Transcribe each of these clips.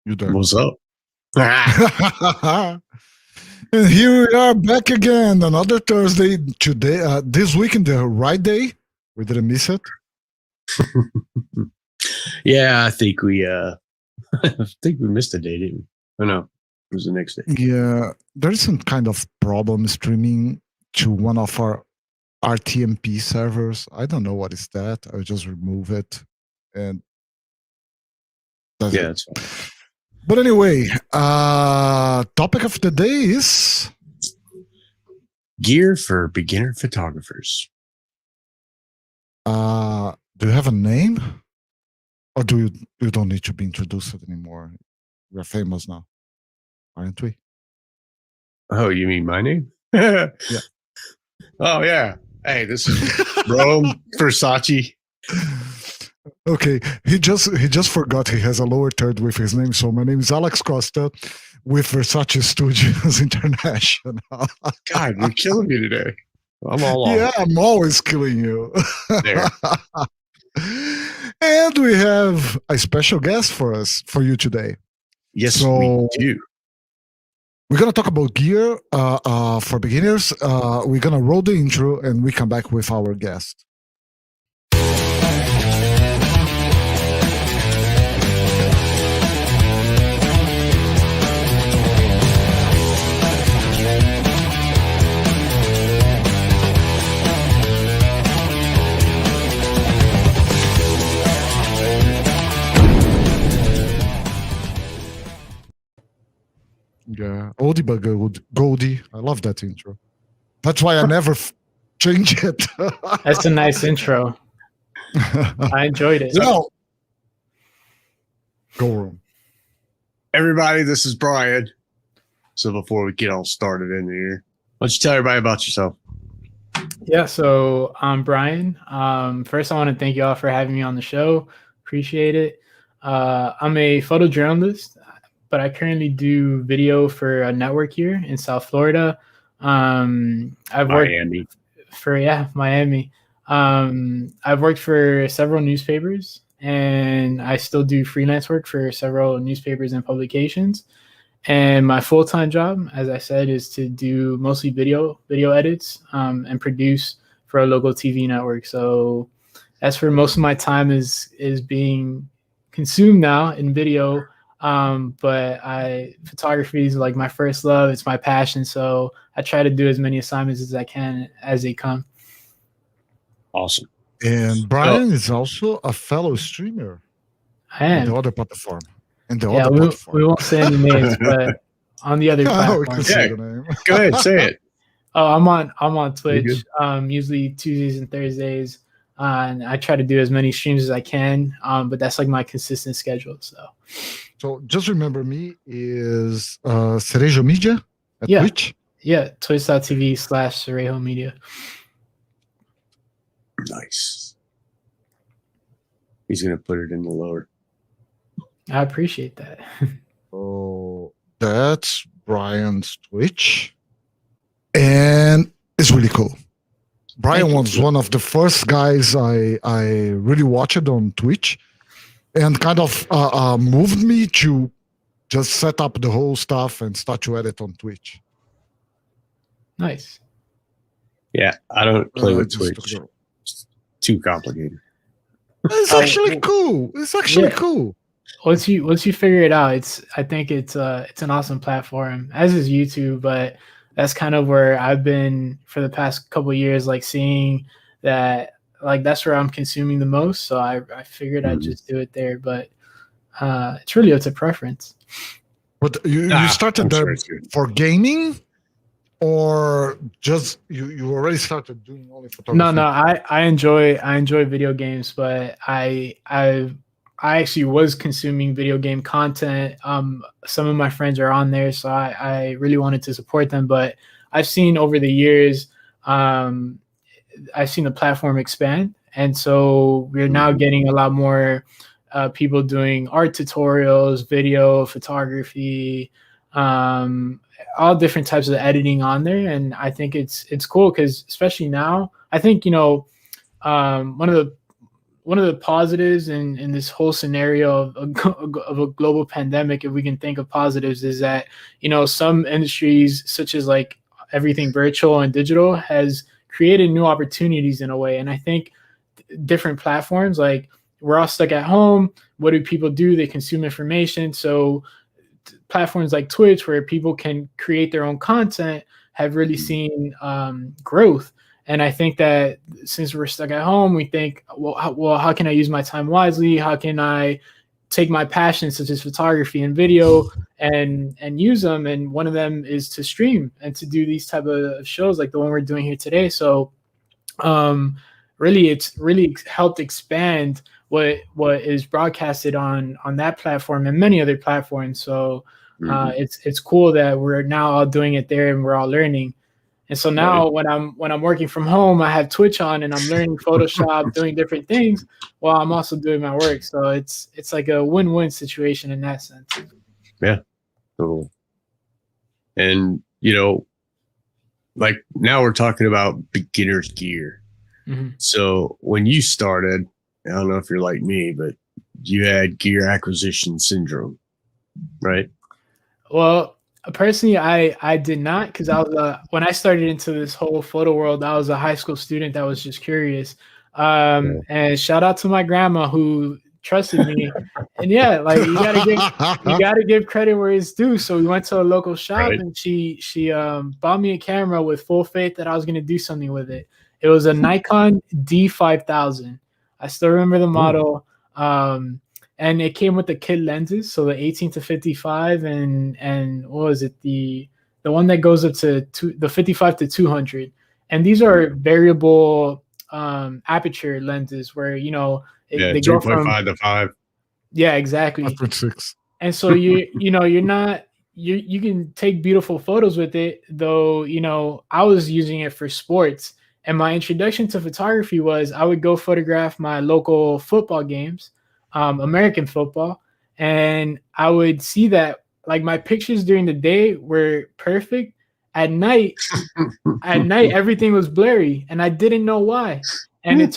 You there? What's up? And here we are back again, another Thursday today. This weekend, the right day. We didn't miss it. Yeah, I think we missed a day, didn't we? Oh no, it was the next day. Yeah, there's some kind of problem streaming to one of our RTMP servers. I don't know what is that. I'll just remove it, and that's Yeah, it. it's fine. But anyway, topic of the day is Gear for beginner photographers. do you have a name? Or do you don't need to be introduced anymore? We're famous now, aren't we? Oh, you mean my name? Yeah. Oh yeah. Hey, this is Rome Versace. Okay, he just forgot he has a lower third with his name. So my name is Alex Costa with Versace Studios International. God, you're killing me today. I'm all off. Yeah, I'm always killing you. There. And we have a special guest for you today. Yes, So- we do. We're gonna talk about gear for beginners. We're gonna roll the intro and we come back with our guest. Yeah, oldie but goldie. I love that intro. That's why I never change it. That's a nice intro. I enjoyed it. No. Go room. Everybody, this is Brian. So before we get all started in here, why don't you tell everybody about yourself? Yeah, so I'm Brian. First, I want to thank you all for having me on the show. Appreciate it. I'm a photojournalist, but I currently do video for a network here in South Florida. I've worked Miami. for Miami. I've worked for several newspapers, and I still do freelance work for several newspapers and publications. And my full-time job, as I said, is to do mostly video edits and produce for a local TV network. So that's where most of my time is being consumed now in video. But photography is like my first love. It's my passion. So I try to do as many assignments as I can as they come. Awesome. And Brian is also a fellow streamer I on am. the other platform. And the Yeah, other platform. we won't say any names, but on the other Oh, we platform. can say Yeah. the name. Go ahead, say it. Oh, I'm on Twitch. good? Usually Tuesdays and Thursdays, and I try to do as many streams as I can. But that's like my consistent schedule. So just remember me is Cerejo Media at Yeah. Twitch. Yeah, twitch.tv/Cerejo Media. Nice. He's gonna put it in the lower. I appreciate that. So that's Brian's Twitch. And it's really cool. Brian Thank you. was one of the first guys I really watched on Twitch and kind of moved me to just set up the whole stuff and start to edit on Twitch. Nice. Yeah, I don't play with Just to Twitch. go. It's too complicated. It's actually cool. It's actually cool. Once you figure it out, I think it's an awesome platform, as is YouTube. But that's kind of where I've been for the past couple of years, like seeing that, like that's where I'm consuming the most. So I figured I'd just do it there. But it's really up to preference. But you started I'm there sure it's good. for gaming, or just you already started doing only photography? No, I enjoy video games, but I actually was consuming video game content. Some of my friends are on there, so I really wanted to support them. But I've seen over the years, I've seen the platform expand, and so we're now getting a lot more people doing art tutorials, video, photography, all different types of editing on there. And I think it's cool because especially now, I think one of the one of the positives in this whole scenario of a global pandemic, if we can think of positives, is that, you know, some industries such as like everything virtual and digital has created new opportunities in a way. And I think different platforms, like we're all stuck at home. What do people do? They consume information. So platforms like Twitch, where people can create their own content, have really seen growth. And I think that since we're stuck at home, we think, well, how can I use my time wisely? How can I take my passions such as photography and video and use them? And one of them is to stream and to do these type of shows like the one we're doing here today. So really, it's really helped expand what is broadcasted on that platform and many other platforms. So it's cool that we're now all doing it there and we're all learning. And so now when I'm working from home, I have Twitch on and I'm learning Photoshop, doing different things while I'm also doing my work. So it's like a win-win situation in that sense. Yeah, totally. And, you know, like now we're talking about beginner's gear. Mm-hmm. So when you started, I don't know if you're like me, but you had gear acquisition syndrome, right? Well, personally, I did not, because I was when I started into this whole photo world, I was a high school student that was just curious. And shout out to my grandma who trusted me. And yeah, like you gotta give credit where it's due. So we went to a local shop and she bought me a camera with full faith that I was gonna do something with it. It was a Nikon D5000. I still remember the model. And it came with the kit lenses, so the 18-55 and what was it, the one that goes up to the 55 to 200. And these are variable aperture lenses where, you know, they go from 2.5 to 5. Yeah, exactly. 5.6. And so you can take beautiful photos with it, though. You know, I was using it for sports, and my introduction to photography was I would go photograph my local football games. American football, and I would see that like my pictures during the day were perfect. At night everything was blurry, and I didn't know why. And it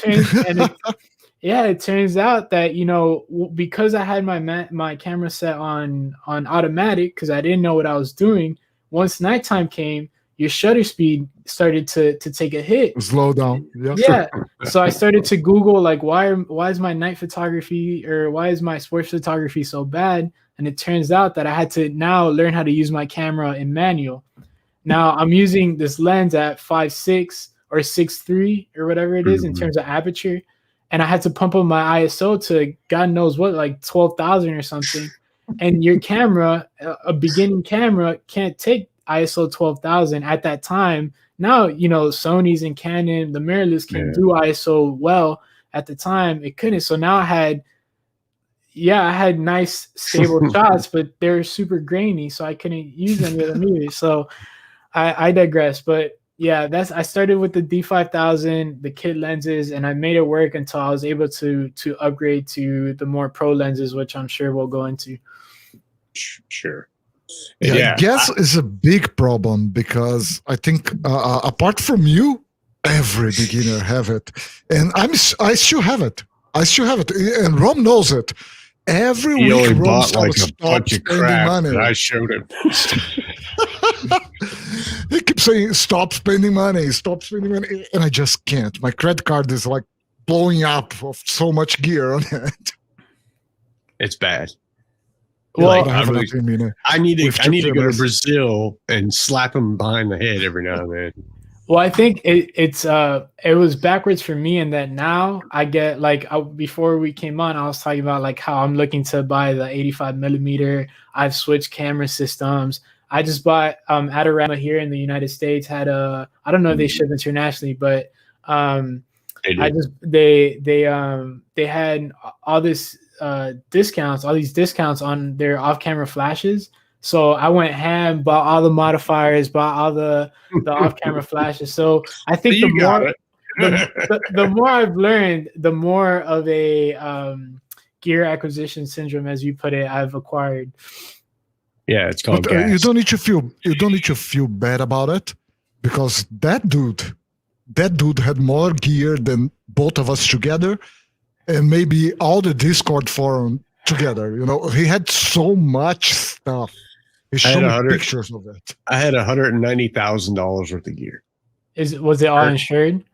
turns out that, you know, because I had my camera set on automatic, because I didn't know what I was doing. Once nighttime came, your shutter speed started to take a hit. Slow down. Yeah. So I started to Google, like, why is my night photography, or why is my sports photography so bad? And it turns out that I had to now learn how to use my camera in manual. Now I'm using this lens at 5.6 or 6.3 or whatever it is in terms of aperture. And I had to pump up my ISO to God knows what, like 12,000 or something. And your camera, a beginning camera, can't take ISO 12,000 at that time. Now, you know, Sony's and Canon, the mirrorless can do ISO well. At the time, it couldn't. So now I had nice stable shots, but they're super grainy, so I couldn't use any of them either. So I digress. But yeah, I started with the D5000, the kit lenses, and I made it work until I was able to upgrade to the more pro lenses, which I'm sure we'll go into. Sure. Yeah, I guess it's a big problem, because I think apart from you, every beginner have it, and I still have it. And Rom knows it. Every he week, only Rom bought like a bunch of crap money. that I showed him. He keeps saying, "Stop spending money, and I just can't. My credit card is like blowing up of so much gear on it. It's bad. Well, like, I need to go to Brazil and slap him behind the head every now and then. Well, I think it was backwards for me in that now I get, like, before we came on, I was talking about like how I'm looking to buy the 85mm. I've switched camera systems. I just bought Adorama here in the United States had I don't know if they ship internationally, but they had all these discounts on their off-camera flashes. So I went ham, bought all the modifiers, bought all the off-camera flashes. So I think the more I've learned, the more of a gear acquisition syndrome, as you put it, I've acquired. Yeah, it's called gas. You don't need to feel bad about it, because that dude had more gear than both of us together, and maybe all the Discord forum together. He had so much stuff. He showed me pictures of it. I had $190,000 worth of gear. Was it all insured?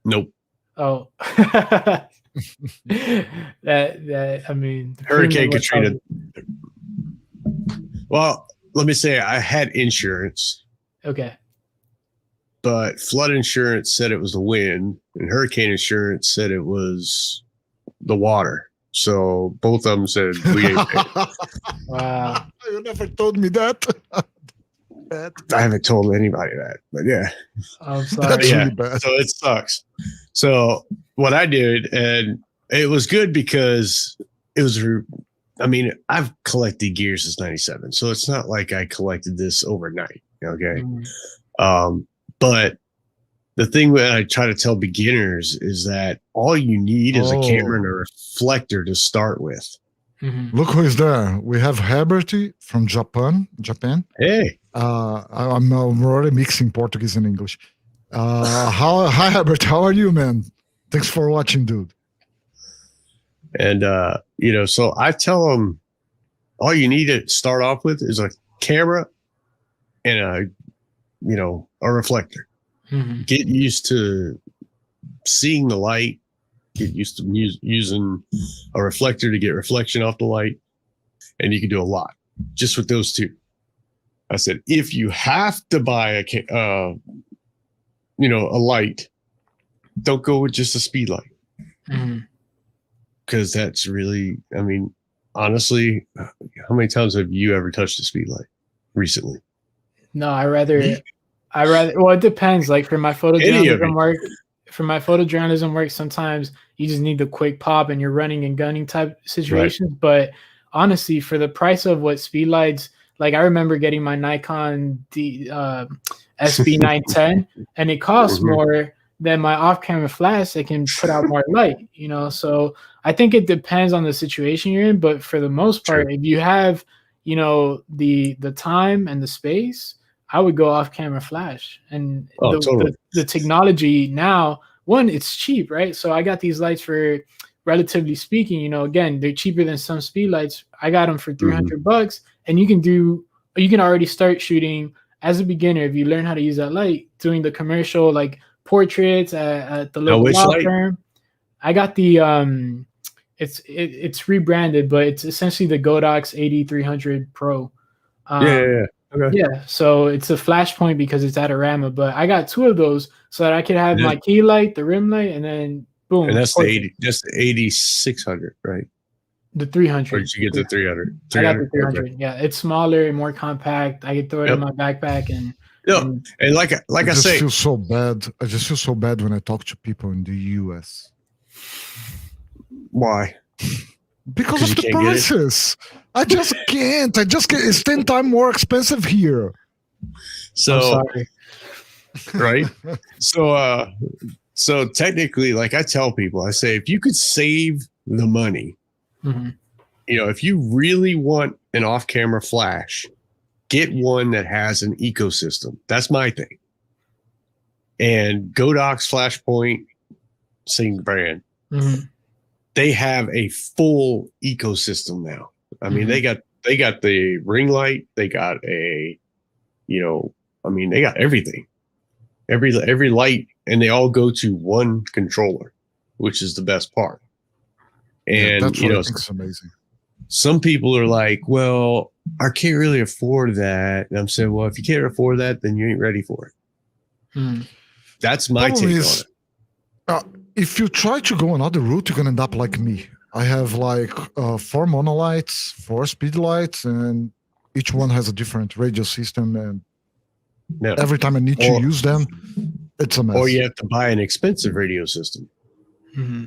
Nope. Oh, that I mean, Hurricane Katrina. Well, let me say I had insurance. Okay. But flood insurance said it was the wind, and hurricane insurance said it was the water. So both of them said we ain't paid. Wow. You never told me that. I haven't told anybody that, but yeah. I'm sorry. That's really bad. So it sucks. So what I did, and it was good because it was, I mean, I've collected gear since 97. So it's not like I collected this overnight. Okay. But the thing that I try to tell beginners is that all you need is a camera and a reflector to start with. Mm-hmm. Look who is there. We have Herberty from Japan. Hey. I'm already mixing Portuguese and English. Hi, Herbert. How are you, man? Thanks for watching, dude. And, so I tell them all you need to start off with is a camera and a reflector. Mm-hmm. Get used to seeing the light. Get used to using a reflector to get reflection off the light. And you can do a lot just with those two. I said, if you have to buy a light, don't go with just a speed light. Because that's really, I mean, honestly, how many times have you ever touched a speed light recently? No, I rather, well, it depends. Like for my photojournalism work, sometimes you just need the quick pop and you're running and gunning type situations. Right. But honestly, for the price of what speed lights, like I remember getting my Nikon SB910 and it costs more than my off-camera flash that can put out more light, So I think it depends on the situation you're in. But for the most part, if you have, the time and the space, I would go off-camera flash. And the technology now, one, it's cheap, right? So I got these lights for, relatively speaking, again, they're cheaper than some speed lights. I got them for $300, and you can already start shooting as a beginner if you learn how to use that light, doing the commercial like portraits at the local law firm. I got the it's rebranded, but it's essentially the Godox 8300 Pro. Okay. Yeah, so it's a flash point because it's Adorama, but I got two of those so that I could have my key light, the rim light, and then boom. And that's the 8600, right? The 300. Or did you get the 300? I got the 300. Okay. Yeah, it's smaller and more compact. I could throw it in my backpack and like I say, feel so bad. I just feel so bad when I talk to people in the US. Why? Because of the prices. I just can't. It's 10 times more expensive here. So, right? So technically, like I tell people, I say, if you could save the money, if you really want an off-camera flash, get one that has an ecosystem. That's my thing. And Godox Flashpoint, same brand. They have a full ecosystem now. I mean, they got the ring light. They got they got everything, every light, and they all go to one controller, which is the best part. And that's what I think is amazing. Some people are like, well, I can't really afford that. And I'm saying, well, if you can't afford that, then you ain't ready for it. That's my take on it. If you try to go another route, you're going to end up like me. I have like 4 monolights, 4 speed lights, and each one has a different radio system. And every time I need to use them, it's a mess. Or you have to buy an expensive radio system. I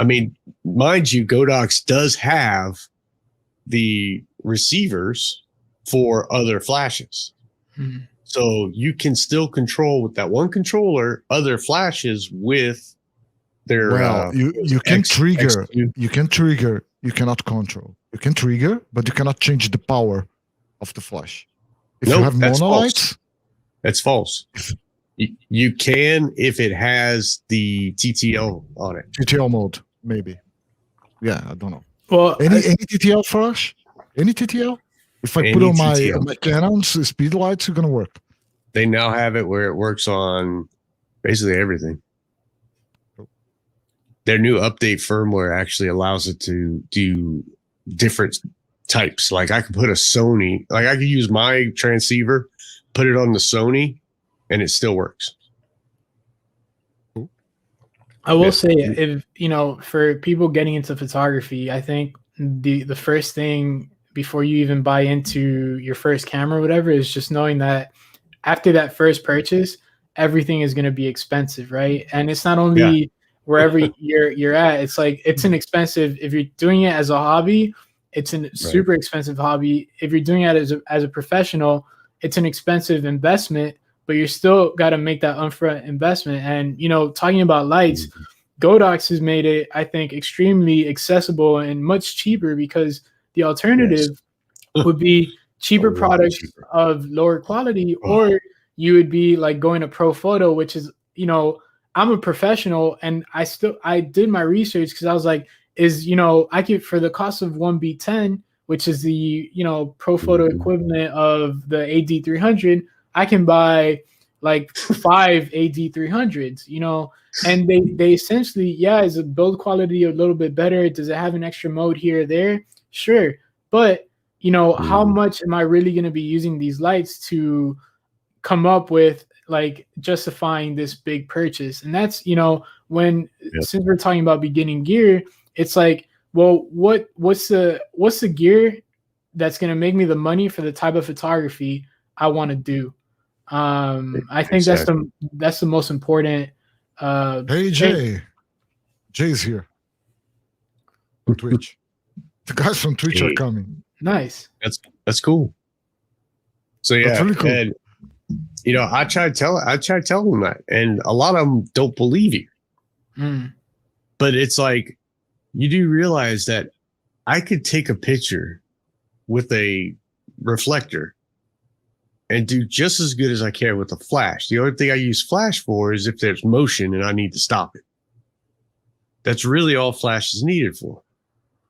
mean, mind you, Godox does have the receivers for other flashes. So you can still control with that one controller other flashes with their. Well, you can trigger. You can trigger. You cannot control. You can trigger, but you cannot change the power of the flash. If you have monolights, that's false. You can if it has the TTL on it. TTL mode, maybe. Yeah, I don't know. Well, any TTL flash? Any TTL? If I put on my Canon's speed lights, it's gonna work. They now have it where it works on basically everything. Their new update firmware actually allows it to do different types. Like I could put a Sony, like I could use my transceiver, put it on the Sony, and it still works. I will say, if for people getting into photography, I think the first thing before you even buy into your first camera or whatever is just knowing that after that first purchase, everything is going to be expensive, right? And it's not only wherever you're at. It's like it's an expensive. If you're doing it as a hobby, it's a super expensive hobby. If you're doing it as a professional, it's an expensive investment. But you're still got to make that upfront investment. And talking about lights, Godox has made it, I think, extremely accessible and much cheaper, because the alternative would be cheaper products of lower quality, or you would be like going to Pro Photo, which is, I'm a professional, and I did my research because I was like, I could, for the cost of one B10, which is the, Pro Photo equivalent of the AD300, I can buy like 5 AD300s, and they essentially, is the build quality a little bit better? Does it have an extra mode here or there? Sure. But, how much am I really going to be using these lights to come up with like justifying this big purchase? And that's, since we're talking about beginning gear, it's like, well, what's the gear that's going to make me the money for the type of photography I want to do? I think that's the most important. Hey Jay, Jay's here on Twitch. The guys from Twitch are coming. Nice. That's cool. So yeah, that's really cool. And I try to tell them that, and a lot of them don't believe you. But it's like, you do realize that I could take a picture with a reflector and do just as good as I can with a flash. The only thing I use flash for is if there's motion and I need to stop it. That's really all flash is needed for,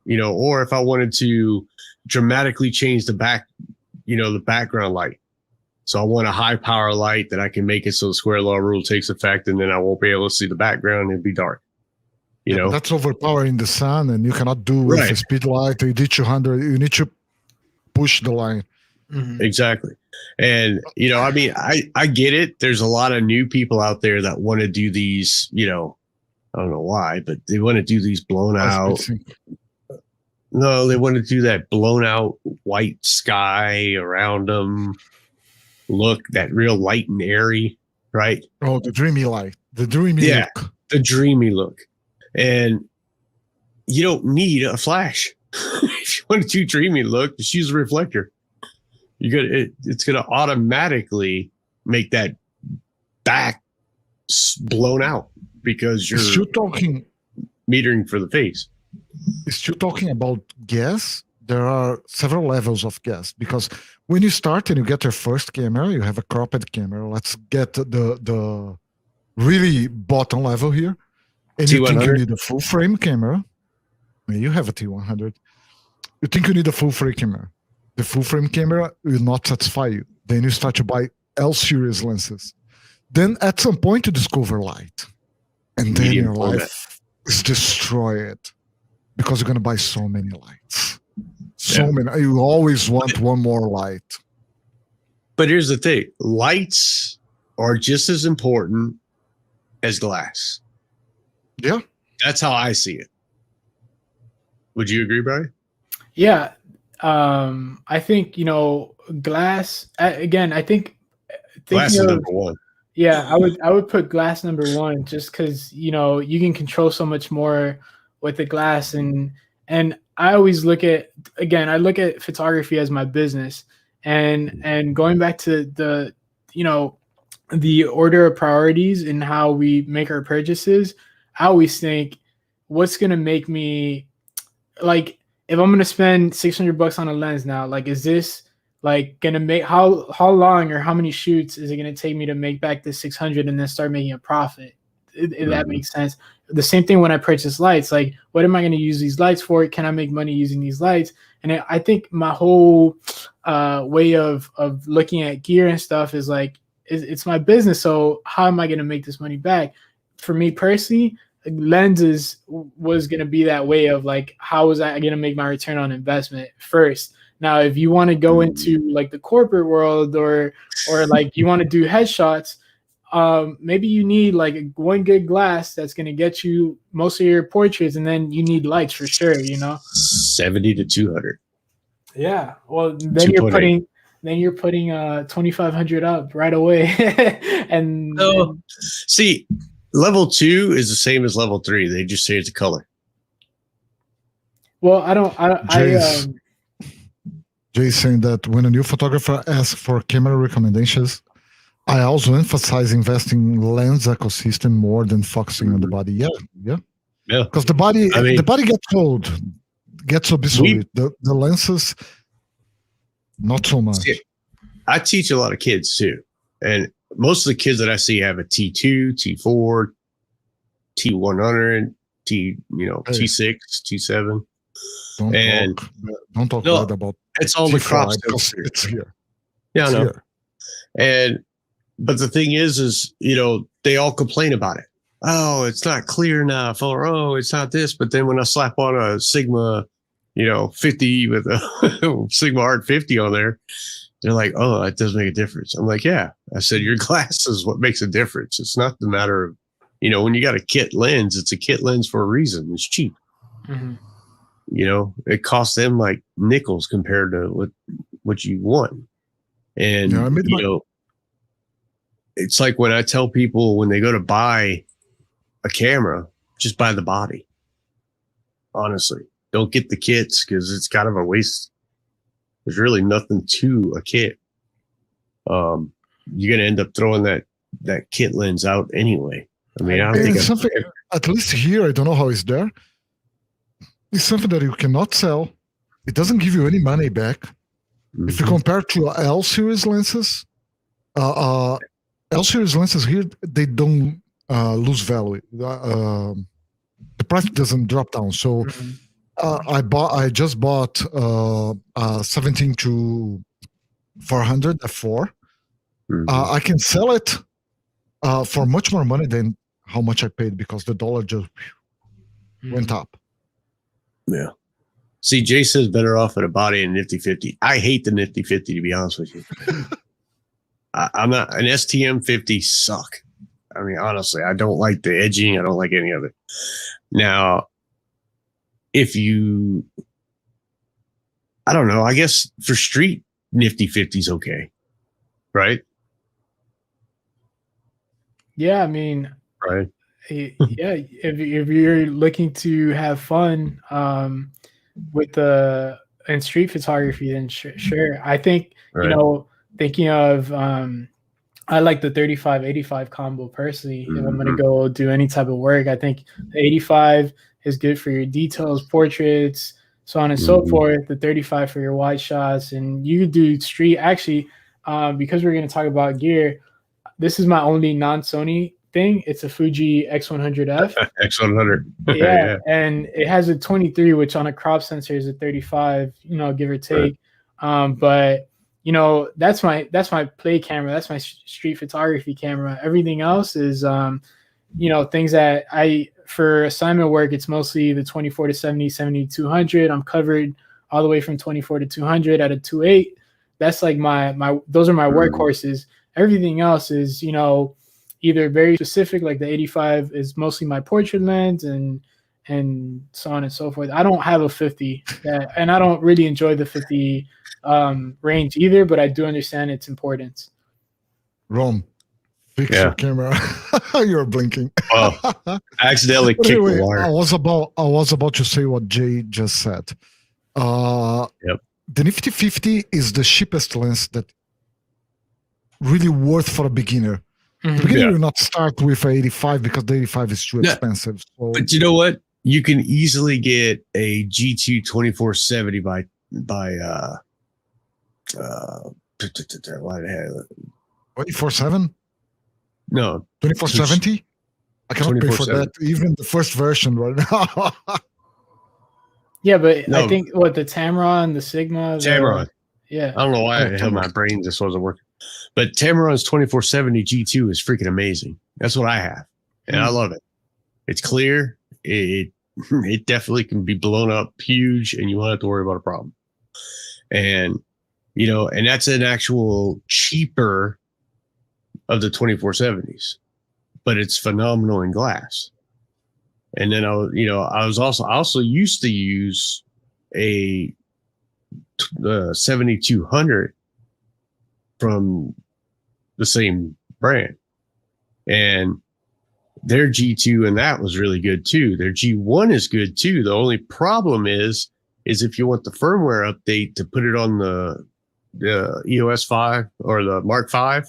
or if I wanted to dramatically change the background light. So I want a high power light that I can make it so the square law rule takes effect, and then I won't be able to see the background and it'd be dark. That's overpowering the sun, and you cannot do with a speed light, AD200. You need to push the line. Exactly. And, I get it. There's a lot of new people out there that want to do these, I don't know why, but they want to do these blown out. No, they want to do that blown out white sky around them. Look, that real light and airy, right? Oh, the dreamy light, the dreamy look. The dreamy look. And you don't need a flash. If you want to do dreamy look, just use a reflector. It's going to automatically make that back blown out because you're still talking metering for the face. Still talking about gas. There are several levels of gas, because when you start and you get your first camera, you have a cropped camera. Let's get the really bottom level here. And T100? You think you need a full frame camera. You have a T100. You think you need a full frame camera. The full frame camera will not satisfy you. Then you start to buy L series lenses. Then at some point you discover light. And then your life is destroyed, because you're going to buy so many lights. Many. You always want one more light. But here's the thing. Lights are just as important as glass. Yeah. That's how I see it. Would you agree, Brian? Yeah. I think, glass, again, I think glass is number one. Yeah, I would put glass number one, just because, you can control so much more with the glass. And I always look at photography as my business, and going back to the order of priorities and how we make our purchases. I always think, what's going to make me, like, if I'm going to spend $600 on a lens now, like, is this like gonna make how long or how many shoots is it gonna take me to make back the 600 and then start making a profit? If that makes sense. The same thing when I purchase lights. Like, what am I going to use these lights for? Can I make money using these lights? And I think my whole way of looking at gear and stuff is like, it's my business. So how am I going to make this money back? For me personally, lenses was going to be that way of like, how was I going to make my return on investment first? Now, if you want to go into like the corporate world or like you want to do headshots, maybe you need like one good glass that's going to get you most of your portraits, and then you need lights for sure, 70 to 200. Yeah. Well, then you're putting 2,500 up right away. and see, level 2 is the same as level 3. They just say it's a color. Well, Jay's saying that when a new photographer asks for camera recommendations, I also emphasize investing in lens ecosystem more than focusing on the body. Yeah. Because the body gets old, gets obsolete. The lenses, not so much. See, I teach a lot of kids too, and most of the kids that I see have a T2, T4, T100, T6, T7. Don't talk bad about. It's all the crop stuff. It's here. Yeah, I know. But the thing is, they all complain about it. Oh, it's not clear enough, or oh, it's not this. But then when I slap on a Sigma, 50 with a Sigma Art 50 on there, they're like, oh, that does make a difference. I'm like, yeah. I said, your glass is what makes a difference. It's not the matter of, when you got a kit lens, it's a kit lens for a reason. It's cheap. Mm-hmm. It costs them like nickels compared to what you want. And, it's like when I tell people when they go to buy a camera, just buy the body. Honestly, don't get the kits because it's kind of a waste. There's really nothing to a kit. You're going to end up throwing that kit lens out anyway. I mean, I don't think something, at least here, I don't know how it's there. It's something that you cannot sell. It doesn't give you any money back. Mm-hmm. If you compare to L series lenses, L series lenses here, they don't lose value. The price doesn't drop down. So I just bought 17 to 400 f4. Mm-hmm. I can sell it for much more money than how much I paid because the dollar just went up. Yeah. See, Jay says better off at a body and Nifty 50. I hate the Nifty 50, to be honest with you. I'm not an STM 50 suck. I mean, honestly, I don't like the edging. I don't like any of it. Now, if you, I don't know, I guess for street, Nifty 50 is okay. Right? Yeah, I mean, right. Yeah, if you're looking to have fun with in street photography, then sure. I think, thinking of I like the 35-85 combo personally. If I'm gonna go do any type of work, I think the 85 is good for your details, portraits, so on and so forth. The 35 for your wide shots, and you do street. Actually, because we're gonna talk about gear, this is my only non-Sony thing. It's a Fuji X100F. X100. Yeah, and it has a 23, which on a crop sensor is a 35, give or take. Right. But that's my play camera. That's my street photography camera. Everything else is things that for assignment work, it's mostly the 24 to 70, 70 to 200. I'm covered all the way from 24 to 200 at a 2.8. That's like those are my workhorses. Everything else is, either very specific, like the 85 is mostly my portrait lens and so on and so forth. I don't have a 50 and I don't really enjoy the 50 range either, but I do understand its importance. Rom, fix your camera. You're blinking. Well, I accidentally kicked the wire. I was about to say what Jay just said. The Nifty 50 is the cheapest lens that really worth for a beginner. The beginner will not start with 85 because the 85 is too expensive. So. But you know what? You can easily get a G2 2470 by Why did I have 24/7? No, 2470? I cannot pay for 24/7. that. Even the first version right now. Yeah, but No. I think what the Tamron, the Sigma, Tamron. Yeah. I don't know why the hell my brain just wasn't working. But Tamron's 2470 G2 is freaking amazing. That's what I have. And I love it. It's clear. It definitely can be blown up huge and you won't have to worry about a problem. And, you know, and that's an actual cheaper of the 2470s, but it's phenomenal in glass. And then I also used to use a 7200 from the same brand, and their G2 and that was really good too. Their G1 is good too. The only problem is if you want the firmware update to put it on the EOS 5 or the Mark 5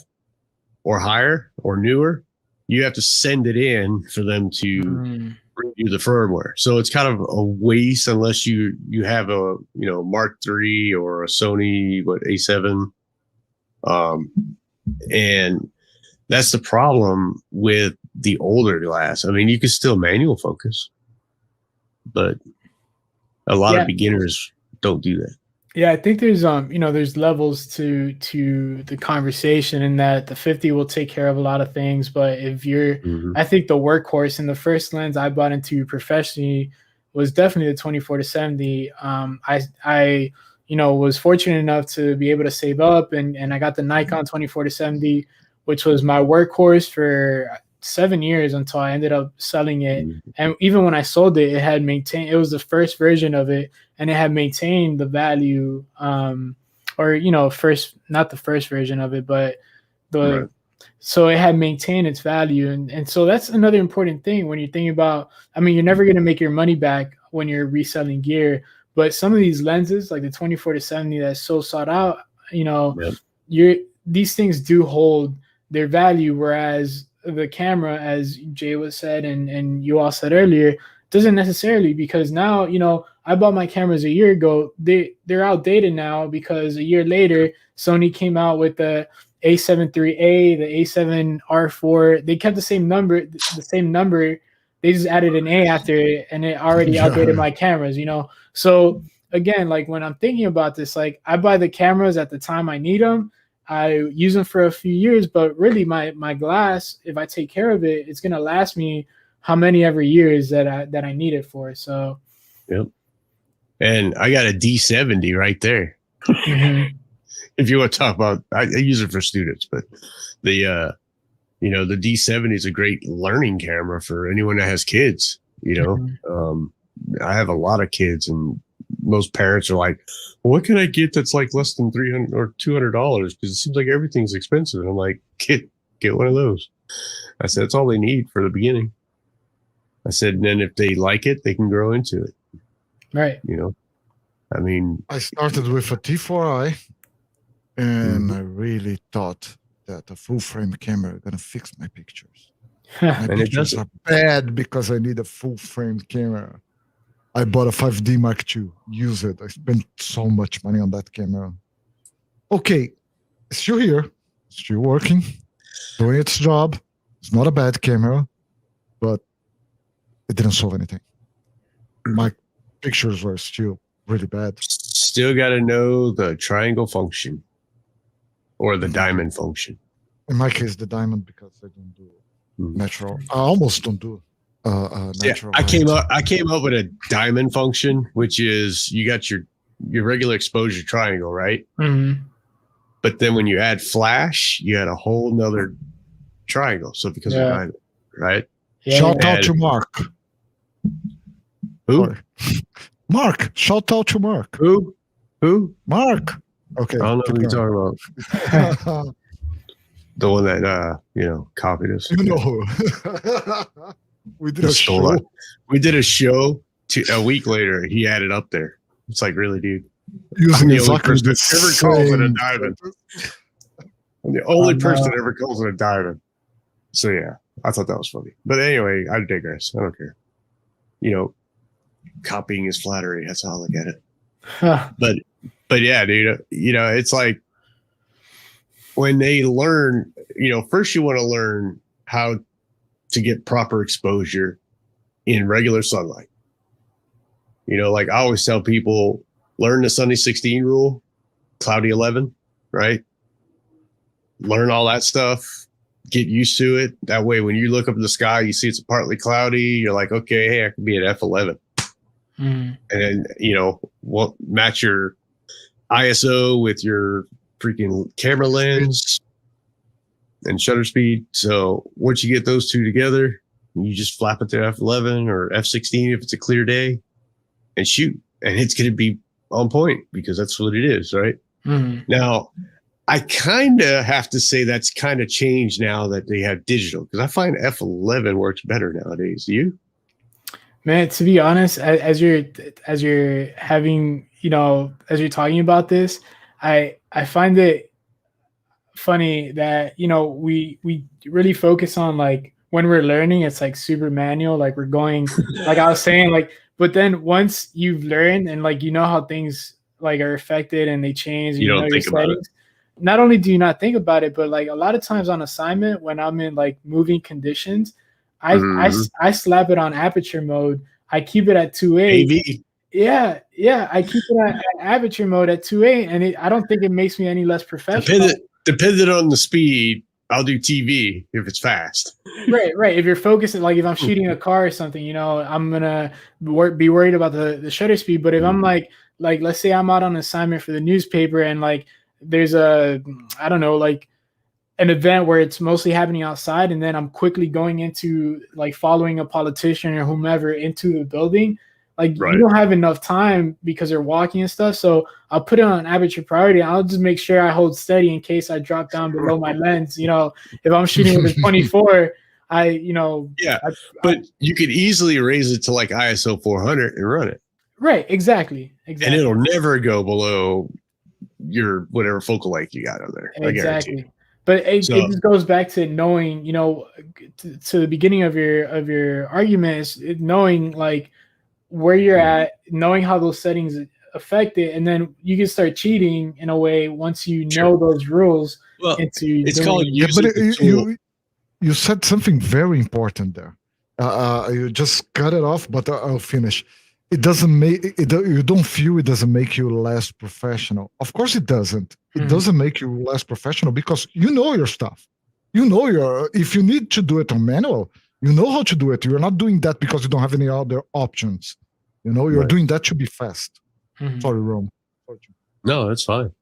or higher or newer, you have to send it in for them to bring you the firmware. So it's kind of a waste unless you have a Mark 3 or a Sony A7. And that's the problem with the older glass. I mean, you can still manual focus, but a lot of beginners don't do that. Yeah, I think there's there's levels to the conversation in that the 50 will take care of a lot of things, but if you're I think the workhorse and the first lens I bought into professionally was definitely the 24-70. I was fortunate enough to be able to save up and I got the Nikon 24-70, which was my workhorse for 7 years until I ended up selling it. And even when I sold it, it had maintained, it was the first version of it, and it had maintained the value, first, not the first version of it, but so it had maintained its value. And so that's another important thing when you're thinking about, I mean, you're never going to make your money back when you're reselling gear, but some of these lenses, like the 24-70 that's so sought out, these things do hold their value, whereas the camera, as Jay was said and you all said earlier, doesn't necessarily, because now I bought my cameras a year ago. They're outdated now because a year later Sony came out with the A7 IIIA, the A7 R4. They kept the same number. They just added an A after it, and it already outdated my cameras. So again, like when I'm thinking about this, like I buy the cameras at the time I need them. I use them for a few years, but really my glass, if I take care of it, it's going to last me how many ever years that I need it for. So, yep. And I got a D70 right there. If you want to talk about, I use it for students, but the D70 is a great learning camera for anyone that has kids. I have a lot of kids, and most parents are like, well, what can I get that's like less than $300 or $200? Because it seems like everything's expensive. And I'm like, get one of those. I said, that's all they need for the beginning. I said, and then if they like it, they can grow into it. Right. I mean, I started with a T4i, and I really thought that a full frame camera going to fix my pictures. My pictures are bad because I need a full frame camera. I bought a 5D Mark II. Use it. I spent so much money on that camera. Okay, it's still here. Still working. Doing its job. It's not a bad camera, but it didn't solve anything. My pictures were still really bad. Still got to know the triangle function or the diamond function. In my case, the diamond, because I don't do natural. I almost don't do natural. I came up with a diamond function, which is you got your regular exposure triangle, right? But then when you add flash, you add a whole nother triangle. So because of diamond, right? Shout out to Mark. Who? Mark. Shout out to Mark. Who? Mark. Okay. I don't know who you're talking about. The one that copied us. We did a show. We did a show. A week later, he had it up there. It's like, really, dude. Using the only person that ever calls it a diamond. I'm the only person that ever calls it a diamond. So yeah, I thought that was funny. But anyway, I digress. I don't care. Copying is flattery. That's how I look at it. But But yeah, dude, it's like when they learn, first you want to learn how to get proper exposure in regular sunlight. Like I always tell people, learn the sunny 16 rule, cloudy 11, right? Learn all that stuff, get used to it. That way, when you look up in the sky, you see it's partly cloudy. You're like, okay, hey, I can be at F11. And then, match your ISO with your freaking camera lens and shutter speed. So once you get those two together, you just flap it to F11 or F16 if it's a clear day and shoot. And it's going to be on point because that's what it is, right? Now, I kind of have to say that's kind of changed now that they have digital, because I find F11 works better nowadays. Do you? Man, to be honest, as you're having, as you're talking about this, I find it funny that, we really focus on, like, when we're learning, it's like super manual, like we're going, like I was saying, like, but then once you've learned and like, how things like are affected and they change, you don't think about it. Not only do you not think about it, but like a lot of times on assignment, when I'm in like moving conditions, I slap it on aperture mode. I keep it at 2.8. AV. Yeah. I keep it at aperture mode at 2.8, and I don't think it makes me any less professional. Depending on the speed, I'll do TV if it's fast. Right. If you're focusing, like if I'm shooting a car or something, I'm gonna be worried about the shutter speed. But if I'm like let's say I'm out on assignment for the newspaper and like there's I don't know, like an event where it's mostly happening outside, and then I'm quickly going into like following a politician or whomever into the building, like you don't have enough time because they're walking and stuff. So I'll put it on aperture priority. I'll just make sure I hold steady in case I drop down below my lens. If I'm shooting with a 24, but you could easily raise it to like ISO 400 and run it. Right. Exactly. And it'll never go below your whatever focal length you got on there. Exactly. But it just goes back to knowing, to the beginning of your argument is knowing like where you're at, knowing how those settings affect it, and then you can start cheating in a way once you know those rules. Well, it's called using the tool. You said something very important there. You just cut it off, but I'll finish. It doesn't make it. You don't feel it doesn't make you less professional. Of course, it doesn't. It doesn't make you less professional because you know your stuff. If you need to do it on manual, you know how to do it. You're not doing that because you don't have any other options. You're doing that to be fast. Sorry, Rome. No, that's fine.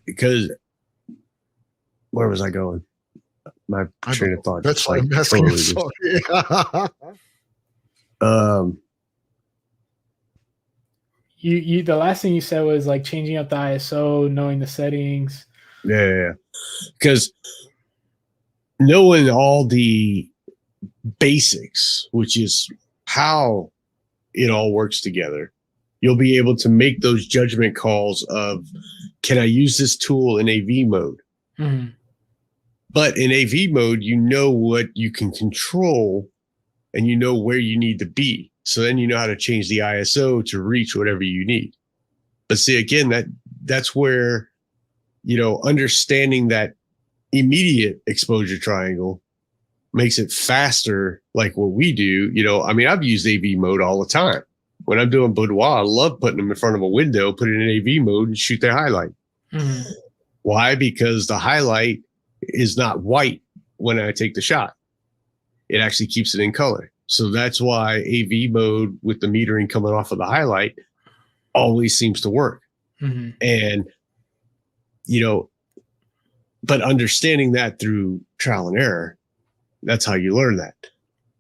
Because where was I going? My train of thought. That's why I'm asking you. Sorry. You the last thing you said was like changing up the ISO, knowing the settings. Yeah. Because knowing all the basics, which is how it all works together, you'll be able to make those judgment calls of, can I use this tool in AV mode? But in AV mode, you know what you can control and you know where you need to be. So then you know how to change the ISO to reach whatever you need. But see, again, that's where, understanding that immediate exposure triangle makes it faster, like what we do. I've used AV mode all the time. When I'm doing boudoir, I love putting them in front of a window, put it in AV mode and shoot their highlight. Why? Because the highlight is not white when I take the shot. It actually keeps it in color. So that's why AV mode with the metering coming off of the highlight always seems to work. And, but understanding that through trial and error, that's how you learn that.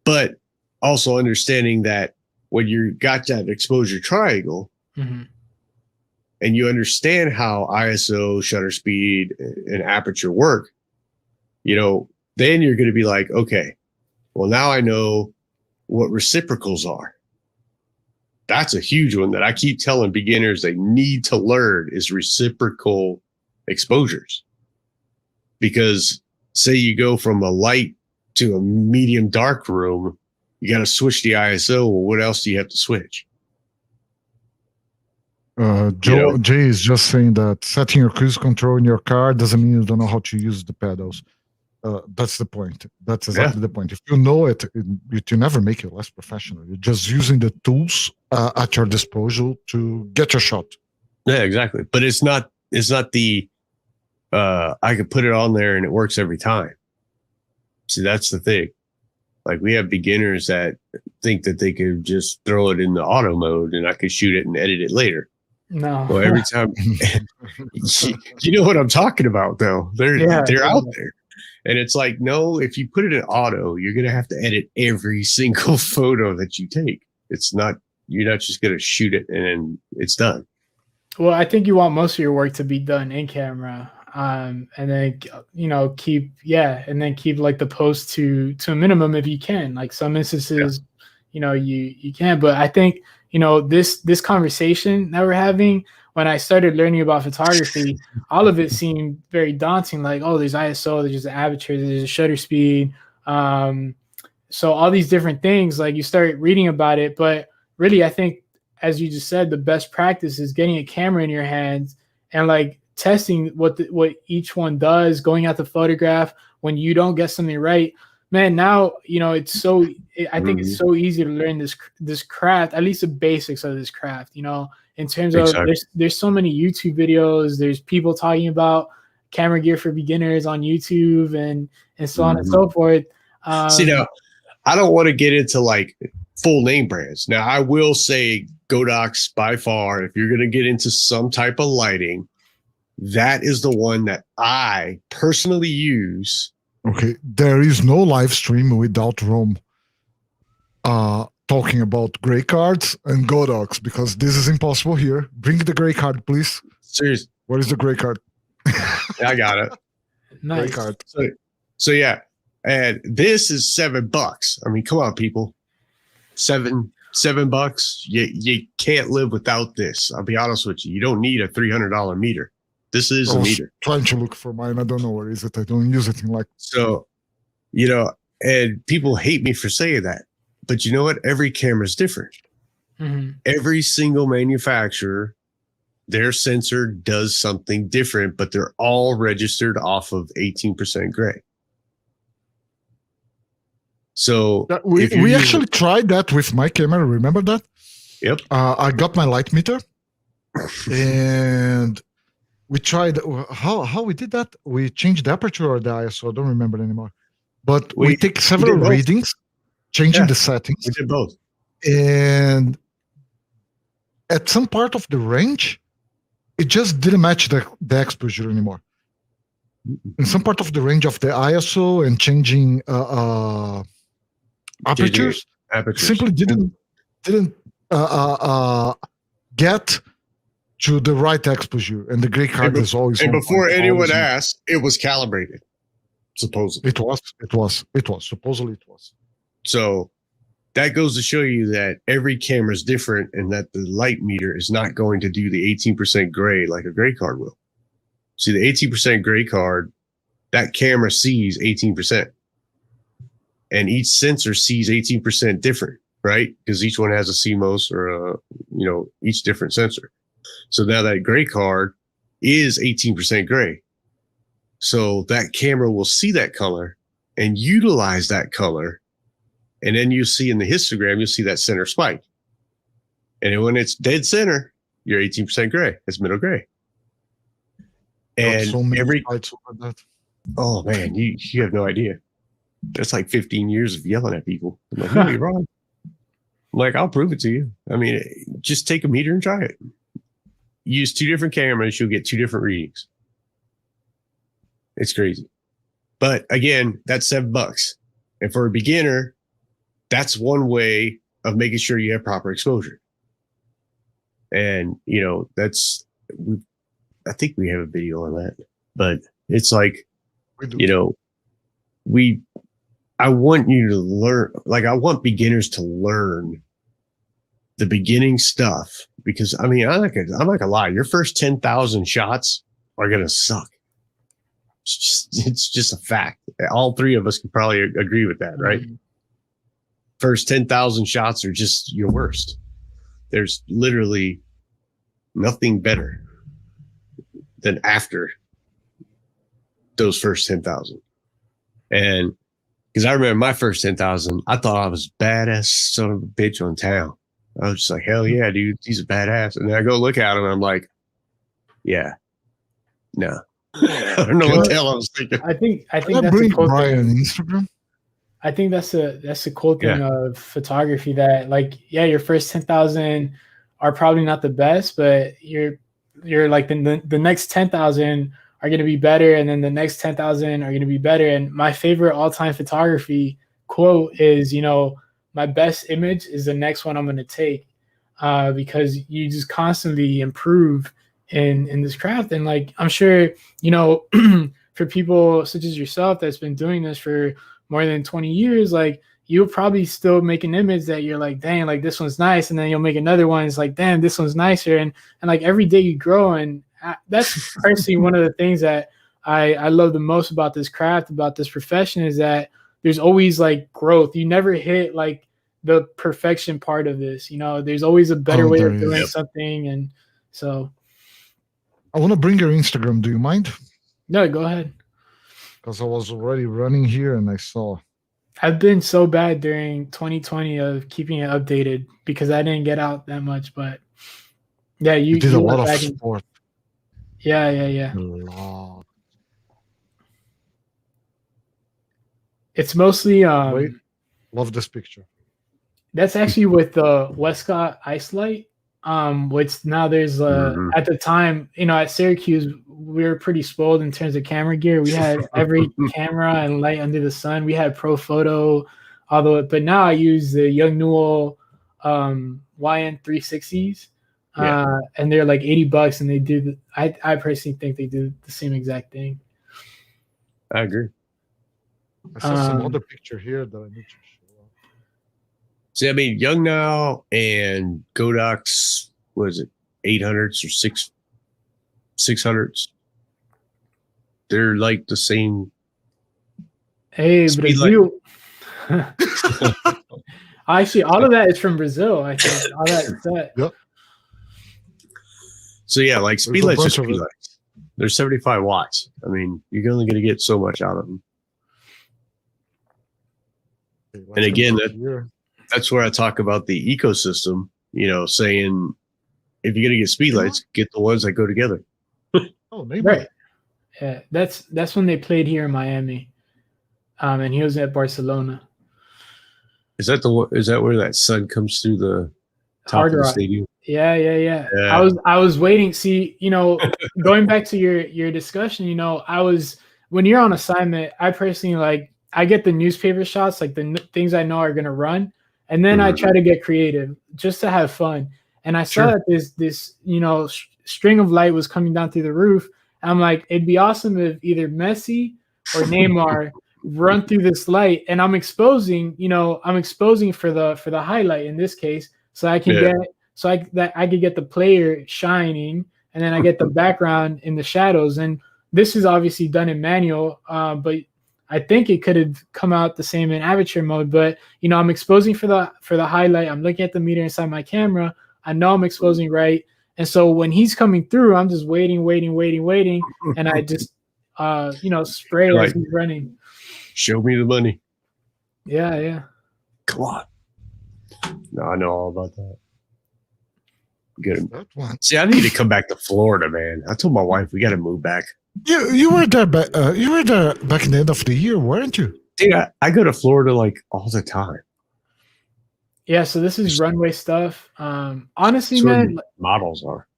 But also understanding that when you got that exposure triangle and you understand how ISO, shutter speed, and aperture work, then you're going to be like, okay, well, now I know what reciprocals are. That's a huge one that I keep telling beginners they need to learn is reciprocal exposures. Because say you go from a light to a medium dark room, you got to switch the ISO. Well, what else do you have to switch? Jay is just saying that setting your cruise control in your car doesn't mean you don't know how to use the pedals. That's the point. That's exactly the point. If you know it, you never make it less professional. You're just using the tools at your disposal to get your shot. Yeah, exactly. But it's not the I could put it on there and it works every time. See, that's the thing. Like, we have beginners that think that they could just throw it in the auto mode and I could shoot it and edit it later. No. Well, every time, you know what I'm talking about, though. They're out there. And it's like, no, if you put it in auto, you're going to have to edit every single photo that you take. It's not, you're not just going to shoot it and then it's done. Well, I think you want most of your work to be done in camera. And then, keep like the post to a minimum if you can. Like, some instances, you can. But I think, this conversation that we're having, when I started learning about photography, all of it seemed very daunting. Like, oh, there's ISO, there's an aperture, there's a shutter speed. So all these different things, like, you start reading about it. But really, I think, as you just said, the best practice is getting a camera in your hands and like testing what each one does, going out to photograph. When you don't get something right, man, now, I think it's so easy to learn this craft, at least the basics of this craft, in terms of there's so many YouTube videos, there's people talking about camera gear for beginners on YouTube and so on and so forth. See, now, I don't want to get into like full name brands. Now, I will say Godox by far, if you're going to get into some type of lighting, that is the one that I personally use. Okay, there is no live stream without Rome talking about gray cards and Godox, because this is impossible here. Bring the gray card, please. Seriously. What is the gray card? I got it. Nice. Gray card. So yeah, and this is $7. I mean, come on, people. $7. You can't live without this. I'll be honest with you. You don't need a $300 meter. This is a meter. Trying to look for mine. I don't know where is it. I don't use it in like. So, and people hate me for saying that, but you know what? Every camera is different. Mm-hmm. Every single manufacturer, their sensor does something different, but they're all registered off of 18% gray. So we actually tried that with my camera. Remember that? Yep. I got my light meter, and we tried how we did that. We changed the aperture or the ISO. I don't remember anymore. But we take several readings, changing the settings. We did both. And at some part of the range, it just didn't match the exposure anymore. In some part of the range of the ISO and changing apertures simply didn't get to the right exposure, and the gray card is always. And before anyone asked, it was calibrated. Supposedly, it was. Supposedly, it was. So that goes to show you that every camera is different, and that the light meter is not going to do the 18% gray like a gray card will. See, the 18% gray card, that camera sees 18%. And each sensor sees 18% different, right? Because each one has a CMOS or each different sensor. So now that gray card is 18% gray. So that camera will see that color and utilize that color. And then you see in the histogram, you'll see that center spike. And when it's dead center, you're 18% gray. It's middle gray. And so many fights over that. Oh man, you have no idea. That's like 15 years of yelling at people. I'm like, no, you're wrong. I'm like, I'll prove it to you. I mean, just take a meter and try it. Use two different cameras, you'll get two different readings. It's crazy. But again, that's $7. And for a beginner, that's one way of making sure you have proper exposure. And, I think we have a video on that, but it's like, I want you to learn, I want beginners to learn the beginning stuff, because I'm not gonna lie, your first 10,000 shots are gonna suck. It's just a fact. All three of us can probably agree with that, right? Mm-hmm. First 10,000 shots are just your worst. There's literally nothing better than after those first 10,000. And because I remember my first 10,000, I thought I was badass son of a bitch on town. I was just like, hell yeah, dude, he's a badass. And then I go look at him and I'm like, yeah, no. I don't know what the hell I was thinking. I think Can that's bring a cool Brian on thing. Instagram? I think that's a cool thing of photography that, like, yeah, your first 10,000 are probably not the best, but you're like the next 10,000 are going to be better, and then the next 10,000 are going to be better. And my favorite all-time photography quote is, my best image is the next one I'm going to take, because you just constantly improve in this craft. And like, I'm sure, for people such as yourself that's been doing this for more than 20 years, like, you'll probably still make an image that you're like, dang, like this one's nice. And then you'll make another one. It's like, damn, this one's nicer. And like every day you grow. And that's personally one of the things that I love the most about this craft, about this profession, is that there's always like growth. You never hit like the perfection part of this. There's always a better way of doing something. And so I want to bring your Instagram. Do you mind? No, go ahead. Because I was already running here and I saw. I've been so bad during 2020 of keeping it updated because I didn't get out that much. But yeah, you did a lot of sport. Yeah. A lot. It's mostly Wait, love this picture. That's actually with the Westcott Ice Light. Which now there's at the time, at Syracuse, we were pretty spoiled in terms of camera gear. We had every camera and light under the sun. We had Pro Photo, but now I use the Young Newell YN 360s, and they're like $80, and they do. I personally think they do the same exact thing. I agree. I saw some other picture here that I need to show. See, I mean, Young Now and Godoc's, what is it, 800s or 600s? They're like the same. Hey, Brazil. Actually, all of that is from Brazil, I think. All that set. Yep. So, yeah, like speedlights are speedlights. They're 75 watts. I mean, you're only going to get so much out of them. And again, that's where I talk about the ecosystem, saying if you're going to get speedlights, get the ones that go together. Oh, maybe. Right. Yeah, that's when they played here in Miami. And he was at Barcelona. Is that where that sun comes through the top of the stadium? Yeah. I was waiting. See, going back to your discussion, when you're on assignment, I personally I get the newspaper shots, like the things I know are going to run. And then I try to get creative just to have fun. And I saw that this string of light was coming down through the roof. And I'm like, it'd be awesome if either Messi or Neymar run through this light. And I'm exposing for the highlight in this case, so I can I could get the player shining, and then I get the background in the shadows. And this is obviously done in manual, but I think it could have come out the same in aperture mode, but I'm exposing for the highlight. I'm looking at the meter inside my camera. I know I'm exposing right. And so when he's coming through, I'm just waiting. And I just, spray as he's running. Show me the money. Yeah. Come on. No, I know all about that. Good. See, I need to come back to Florida, man. I told my wife we got to move back. You were there back in the end of the year, weren't you? Dude, I go to Florida like all the time. Yeah, so this is runway stuff. Honestly, man, models are.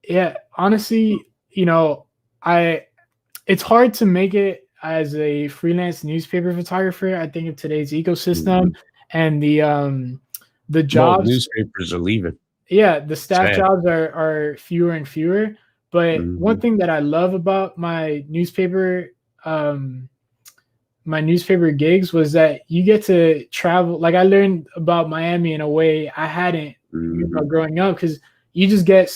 Yeah, honestly, it's hard to make it as a freelance newspaper photographer. I think of today's ecosystem and the jobs. Newspapers are leaving. Yeah, the staff jobs are fewer and fewer. But one thing that I love about my newspaper gigs was that you get to travel. Like, I learned about Miami in a way I hadn't growing up, because you just gain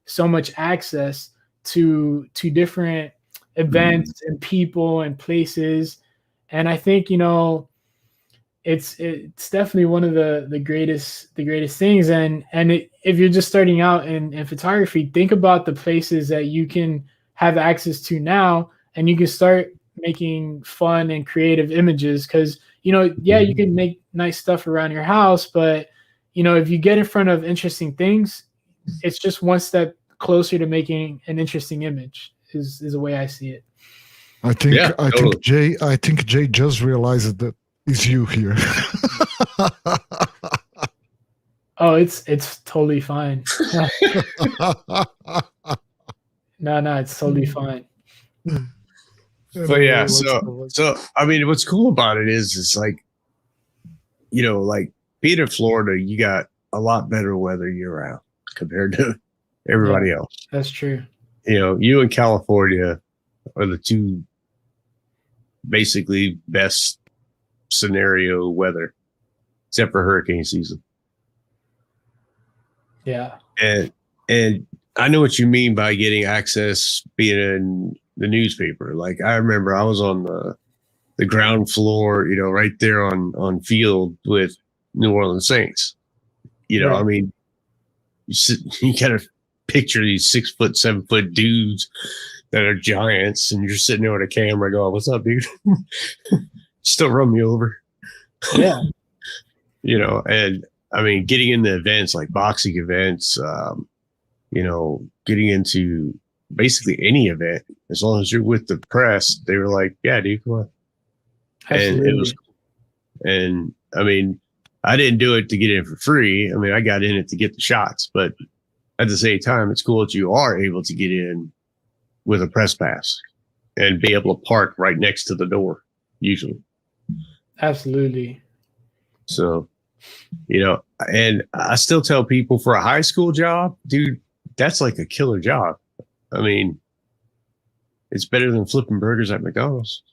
so much access to different events and people and places. And I think, it's definitely one of the greatest things. And if you're just starting out in photography, think about the places that you can have access to now, and you can start making fun and creative images. Because yeah, you can make nice stuff around your house, but if you get in front of interesting things, it's just one step closer to making an interesting image. Is the way I see it. I think Jay just realized that it's you here. Oh, it's totally fine. No, it's totally fine. But yeah, so I mean, what's cool about it is like, like being in Florida, you got a lot better weather year round compared to everybody else. That's true. You in California are the two basically best scenario weather, except for hurricane season. Yeah. And I know what you mean by getting access being in the newspaper. Like I remember I was on the ground floor, right there on field with New Orleans Saints. Right. I mean, you kind of picture these 6 foot, 7 foot dudes that are giants, and you're sitting there with a camera going, "What's up, dude?" Still run me over. Yeah. And I mean, getting into events like boxing events, getting into basically any event, as long as you're with the press, they were like, "Yeah, dude, come on." Absolutely. And it was cool. And I mean, I didn't do it to get in for free. I mean, I got in it to get the shots, but at the same time, it's cool that you are able to get in with a press pass and be able to park right next to the door, usually. Absolutely. So, and I still tell people for a high school job, dude, that's like a killer job. I mean, it's better than flipping burgers at McDonald's.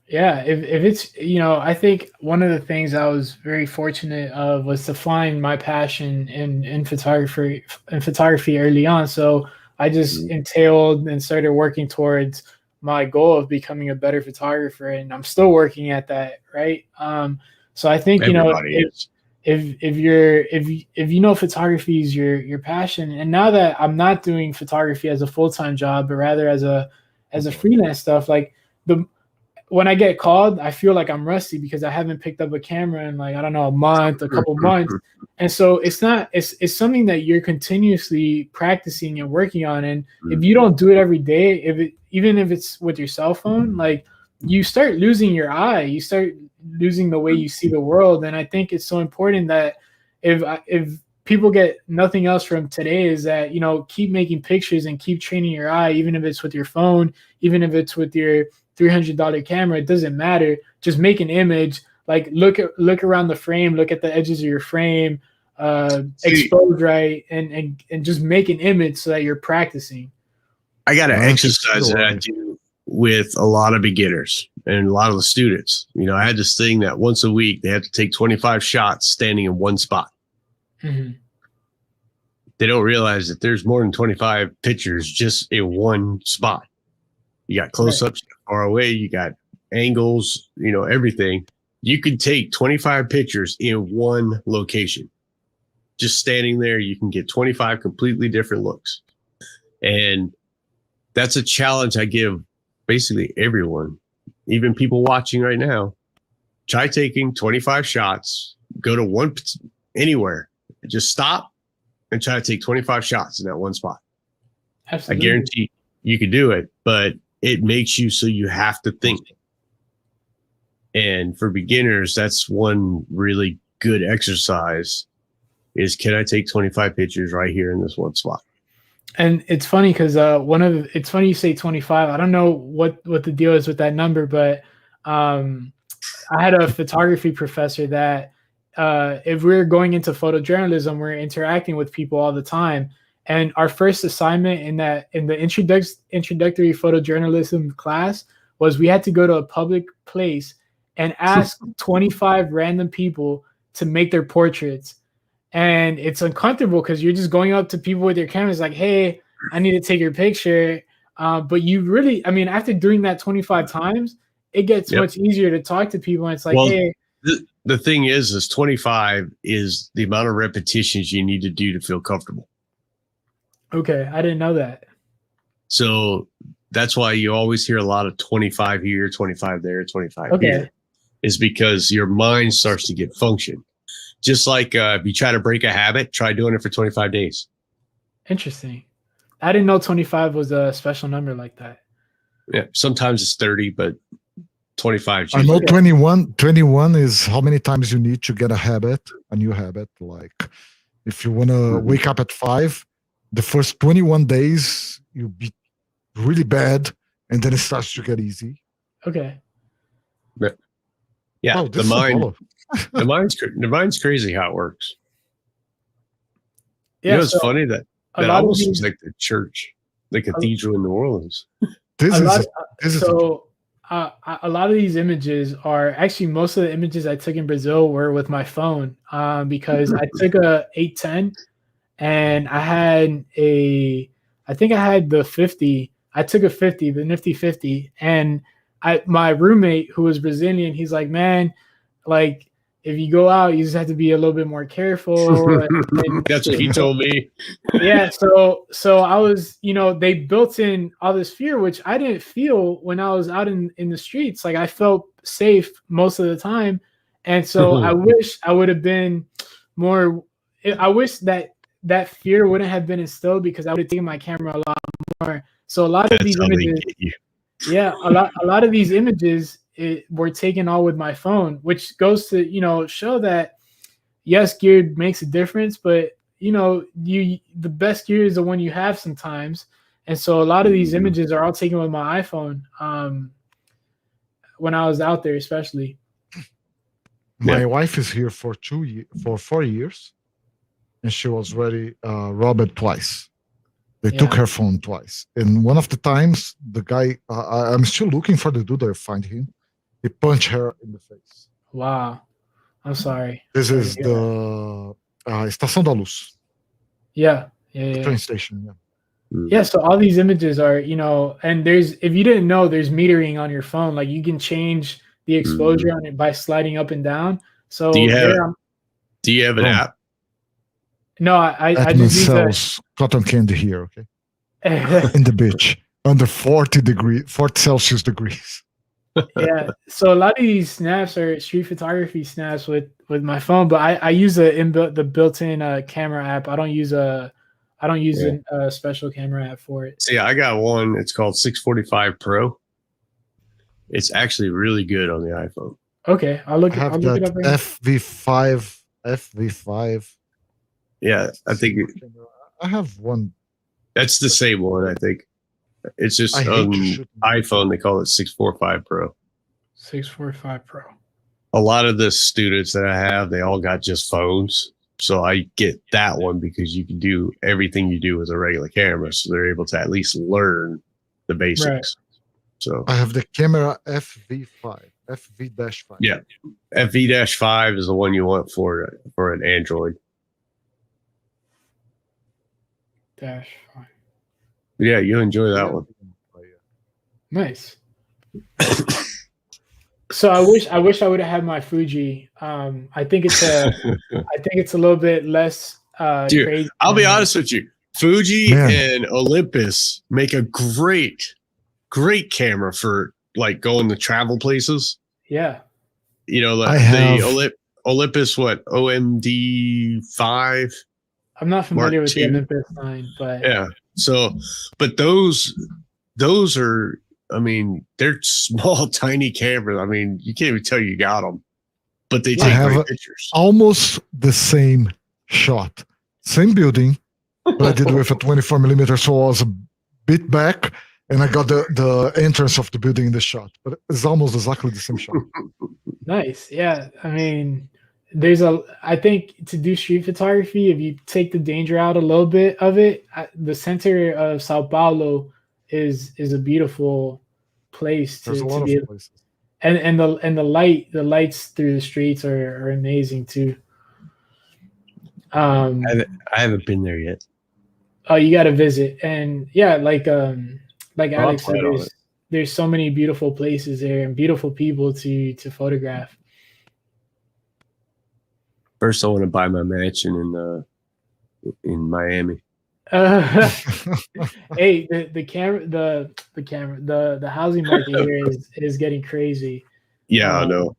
Yeah, if it's, I think one of the things I was very fortunate of was to find my passion in photography early on. So I just entailed and started working towards my goal of becoming a better photographer, and I'm still working at that, right? So I think if photography is your passion, and now that I'm not doing photography as a full-time job, but rather as a freelance stuff, like when I get called, I feel like I'm rusty because I haven't picked up a camera in like, I don't know, a couple months. And so it's something that you're continuously practicing and working on. And if you don't do it every day, even if it's with your cell phone, like you start losing your eye, you start losing the way you see the world. And I think it's so important that if people get nothing else from today is that, keep making pictures and keep training your eye, even if it's with your phone, even if it's with your $300 camera, it doesn't matter. Just make an image, like look around the frame, look at the edges of your frame, expose right, and just make an image so that you're practicing. I got an exercise that I do with a lot of beginners and a lot of the students. I had this thing that once a week they had to take 25 shots standing in one spot. Mm-hmm. They don't realize that there's more than 25 pictures just in one spot. You got close-ups far away. You got angles, everything. You can take 25 pictures in one location. Just standing there, you can get 25 completely different looks. And that's a challenge I give basically everyone, even people watching right now. Try taking 25 shots, go to anywhere, just stop and try to take 25 shots in that one spot. Absolutely. I guarantee you can do it, but it makes you so you have to think. And for beginners, that's one really good exercise is, can I take 25 pictures right here in this one spot? And it's funny because it's funny you say 25. I don't know what the deal is with that number, but I had a photography professor that if we're going into photojournalism, we're interacting with people all the time. And our first assignment in the introductory photojournalism class was we had to go to a public place and ask 25 random people to make their portraits. And it's uncomfortable because you're just going up to people with your cameras like, "Hey, I need to take your picture." But you really, after doing that 25 times, it gets much easier to talk to people. And it's like, "Hey, the thing is 25 is the amount of repetitions you need to do to feel comfortable. Okay, I didn't know that. So that's why you always hear a lot of 25 here, 25 there, 25 here. Is because your mind starts to get function. Just like if you try to break a habit, try doing it for 25 days. Interesting. I didn't know 25 was a special number like that. Yeah, sometimes it's 30, but 25. I know 21 is how many times you need to get a new habit. Like if you want to wake up at 5, the first 21 days you'll be really bad, and then it starts to get easy. Okay. Yeah, the mind's crazy how it works. Yeah, it's funny that almost seems like the church, the cathedral in New Orleans. A lot of these images are actually, most of the images I took in Brazil were with my phone, because I took a 810 and I think I had the 50. I took a 50, the nifty 50, and my roommate who was Brazilian, he's like, man, like if you go out, you just have to be a little bit more careful. And that's what he told me. Yeah. So I was, they built in all this fear, which I didn't feel when I was out in the streets. Like I felt safe most of the time. And so I wish I would have been more, I wish that fear wouldn't have been instilled, because I would have taken my camera a lot more. So a lot of these images, a lot of these images were taken all with my phone, which goes to, show that yes, gear makes a difference, but the best gear is the one you have sometimes. And so a lot of these images are all taken with my iPhone, when I was out there, especially. My wife is here for 4 years, and she was already robbed twice. They took her phone twice. And one of the times, the guy, I'm still looking for the dude, I find him. He punched her in the face. Wow. I'm sorry. This is the Estação da Luz. Yeah. The train station, Yeah, so all these images are, and if you didn't know, there's metering on your phone. Like you can change the exposure on it by sliding up and down. So do you have an app? No, I just sells cotton candy here, okay? In the beach, under 40 Celsius degrees. Yeah, so a lot of these snaps are street photography snaps with my phone, but I use the built-in camera app. I don't use a special camera app for it. See, I got one. It's called 645 Pro. It's actually really good on the iPhone. Okay, I'll look it up. Right FV5. Yeah, I think I have one. That's the same one, I think. It's just on iPhone, they call it 645 Pro. 645 Pro. A lot of the students that I have, they all got just phones. So I get that one because you can do everything you do with a regular camera. So they're able to at least learn the basics. Right. So I have the camera FV5. FV-5. Yeah. FV-5 is the one you want for an Android. -5. Yeah, you'll enjoy that one. Nice. So I wish I would have had my Fuji. I think it's a little bit less Dude, crazy. I'll be honest with you. Fuji and Olympus make a great camera for like going to travel places. Yeah. The Olympus, what, OMD5? I'm not familiar with the Olympus line, but yeah. So, but those are, I mean, they're small, tiny cameras. I mean, you can't even tell you got them, but they take great pictures. Almost the same shot, same building, but I did with a 24 millimeter, so I was a bit back, and I got the entrance of the building in the shot. But it's almost exactly the same shot. Nice, yeah. I mean, I think to do street photography, if you take the danger out a little bit of it, the center of Sao Paulo is a beautiful place to be able, places. And the lights through the streets are amazing too. I haven't been there yet. Oh, you got to visit, and yeah, like Alex said, there's so many beautiful places there and beautiful people to photograph. First, I want to buy my mansion in Miami. Hey, the housing market here is getting crazy. Yeah, I know.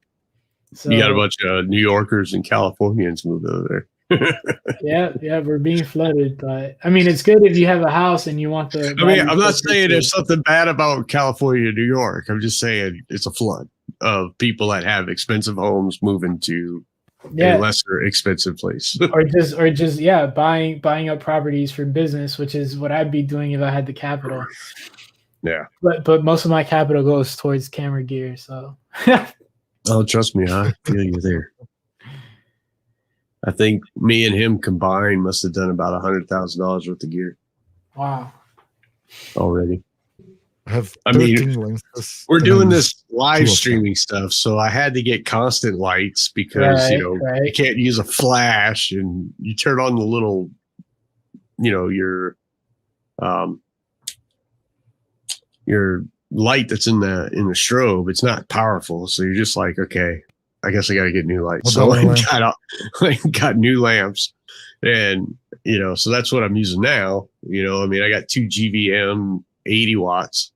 So you got a bunch of New Yorkers and Californians moved over there. yeah, we're being flooded, but I mean, it's good if you have a house and you want the. I mean, I'm not saying there's something bad about California, New York. I'm just saying it's a flood of people that have expensive homes moving to a lesser expensive place, or just buying up properties for business, which is what I'd be doing if I had the capital. Yeah, but most of my capital goes towards camera gear, so. Oh, trust me, I feel you there. I think me and him combined must have done about $100,000 worth of gear. Wow. Already. I mean, lenses, we're doing this live streaming stuff, so I had to get constant lights because, you can't use a flash, and you turn on the little, your light that's in the strobe. It's not powerful, so you're just like, okay, I guess I got to get new lights. So I got new lamps, and so that's what I'm using now. I mean, I got 2 GVM 80 watts.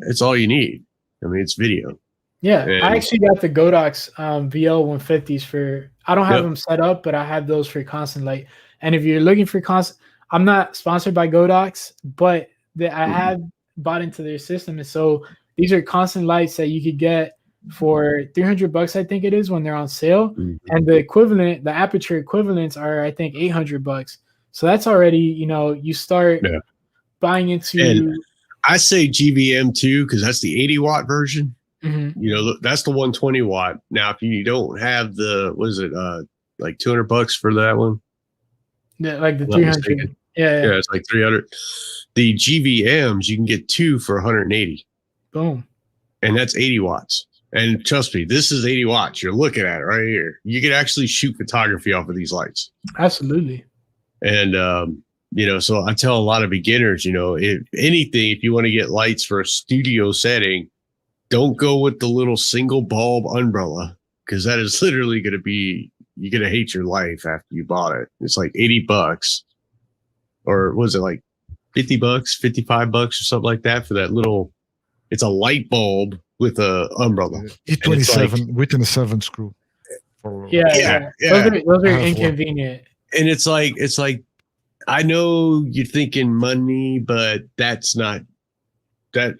It's all you need. I mean, it's video. Yeah, I actually got the Godox VL 150s for. I don't have them set up, but I have those for constant light. And if you're looking for constant, I'm not sponsored by Godox, but I have bought into their system, and so these are constant lights that you could get for $300, I think it is, when they're on sale, and the aperture equivalents are, I think, $800. So that's already, you start buying into. And I say GVM too, because that's the 80 watt version. Mm-hmm. That's the 120 watt. Now, if you don't have the, what is it, like $200 for that one? Yeah, like the 300. Yeah, it's like 300. The GVMs, you can get 2 for 180. Boom. And that's 80 watts. And trust me, this is 80 watts. You're looking at it right here. You can actually shoot photography off of these lights. Absolutely. And, so I tell a lot of beginners, if you want to get lights for a studio setting, don't go with the little single bulb umbrella, because that is literally going to be, you're going to hate your life after you bought it. It's like $80, or was it like $50, $55 or something like that for that little, it's a light bulb with a umbrella. E27 within a 7 screw. Yeah. Those are inconvenient. And it's like, I know you're thinking money, but that's not that.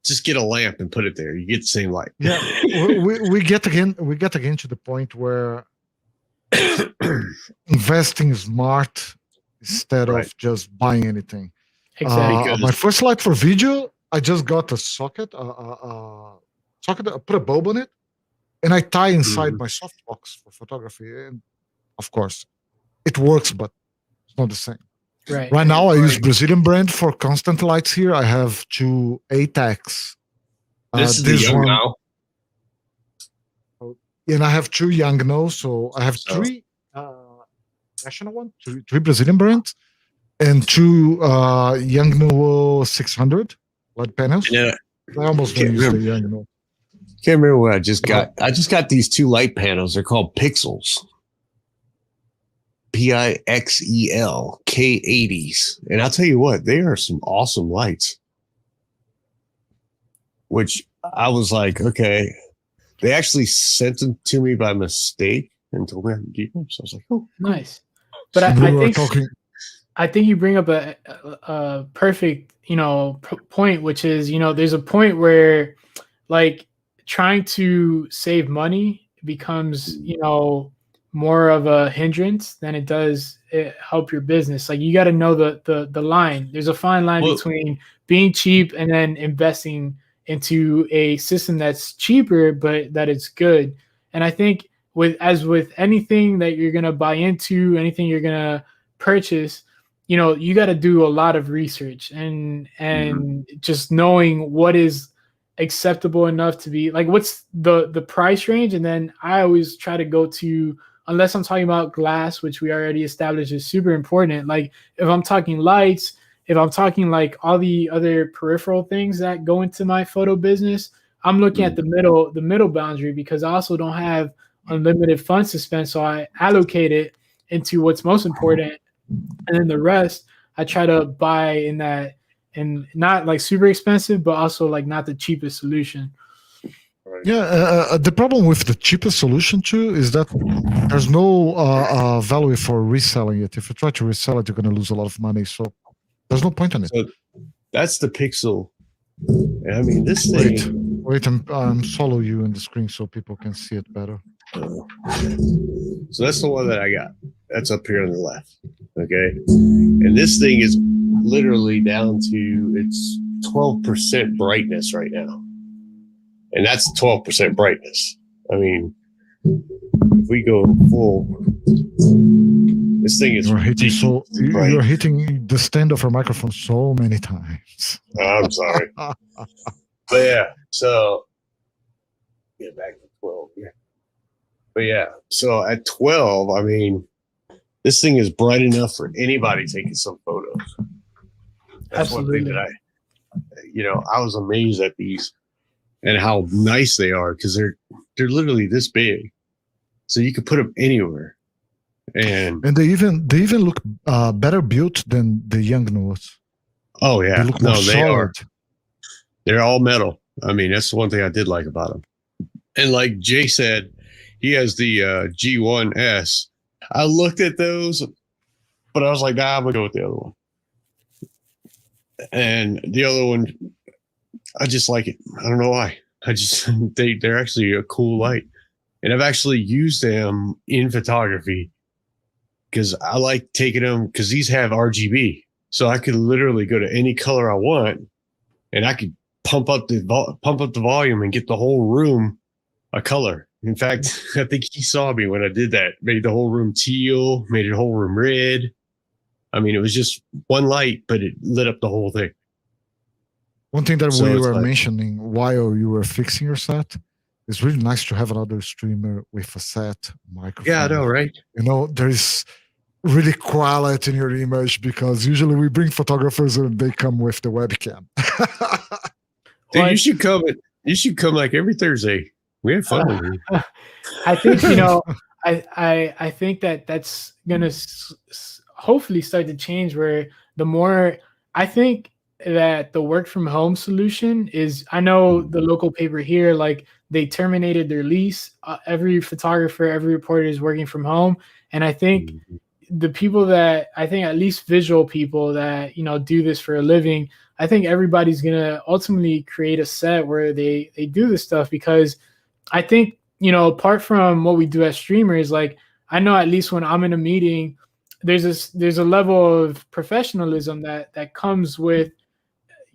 Just get a lamp and put it there. You get the same light. Yeah, we get again to the point where investing smart instead of just buying anything. Exactly. My first light for video, I just got a socket. I put a bulb on it, and I tie inside my softbox for photography. And of course, it works, but it's not the same. Right now, I use Brazilian brand for constant lights here. I have 2 ATEX. This is the Yangno. And I have 2 Yangno, so I have 3 national ones, 3 Brazilian brands, and 2 Yangno 600 LED panels. Yeah, I almost don't use the Yangno. Can't remember what I just got. I just got these 2 light panels. They're called Pixels. Pixel K80s, and I'll tell you what, they are some awesome lights. Which I was like, okay, they actually sent them to me by mistake and told me I could keep them. So I was like, oh, nice. But I think you bring up a perfect point, which is there's a point where like trying to save money becomes more of a hindrance than it does help your business. Like you got to know the line. There's a fine line between being cheap and then investing into a system that's cheaper but that it's good. And I think with anything that you're gonna buy into, anything you're gonna purchase, you got to do a lot of research and just knowing what is acceptable enough to be like what's the price range. And then I always try to go to, unless I'm talking about glass, which we already established is super important. Like if I'm talking lights, if I'm talking like all the other peripheral things that go into my photo business, I'm looking at the middle boundary, because I also don't have unlimited funds to spend, so I allocate it into what's most important, and then the rest I try to buy in that, and not like super expensive, but also like not the cheapest solution. Yeah, the problem with the cheapest solution too is that there's no value for reselling it. If you try to resell it, you're going to lose a lot of money. So there's no point in it. So that's the Pixel. I mean, this thing. Wait, I'm solo you in the screen so people can see it better. So that's the one that I got. That's up here on the left. Okay, and this thing is literally down to its 12% brightness right now. And that's 12% brightness. I mean, if we go full, this thing is you're hitting the stand of our microphone so many times. I'm sorry. But yeah, so get back to 12 here. But yeah, so at 12, I mean, this thing is bright enough for anybody taking some photos. That's Absolutely. one thing that I was amazed at these. And how nice they are, because they're literally this big, so you could put them anywhere. And they even look better built than the young notes. Oh yeah, they look more solid. They're all metal. I mean, that's the one thing I did like about them. And like Jay said, he has the G1S. I looked at those, but I was like, nah, I'm gonna go with the other one. And the other one, I just like it. I don't know why. They're actually a cool light. And I've actually used them in photography because I like taking them, because these have RGB. So I could literally go to any color I want, and I could pump up the volume and get the whole room a color. In fact, I think he saw me when I did that. Made the whole room teal, made the whole room red. I mean, it was just one light, but it lit up the whole thing. One thing that we were mentioning while you were fixing your set, it's really nice to have another streamer with a set microphone. Yeah, I know, right? There is really quality in your image, because usually we bring photographers and they come with the webcam. Dude, you should come. You should come like every Thursday. We have fun with you. I think I think that's gonna hopefully start to change. Where the more I think that the work from home solution is, I know the local paper here, like they terminated their lease. Every photographer, every reporter is working from home. And I think the people that, I think at least visual people that, do this for a living, I think everybody's going to ultimately create a set where they do this stuff, because I think, apart from what we do as streamers, like I know at least when I'm in a meeting, there's a level of professionalism that comes with,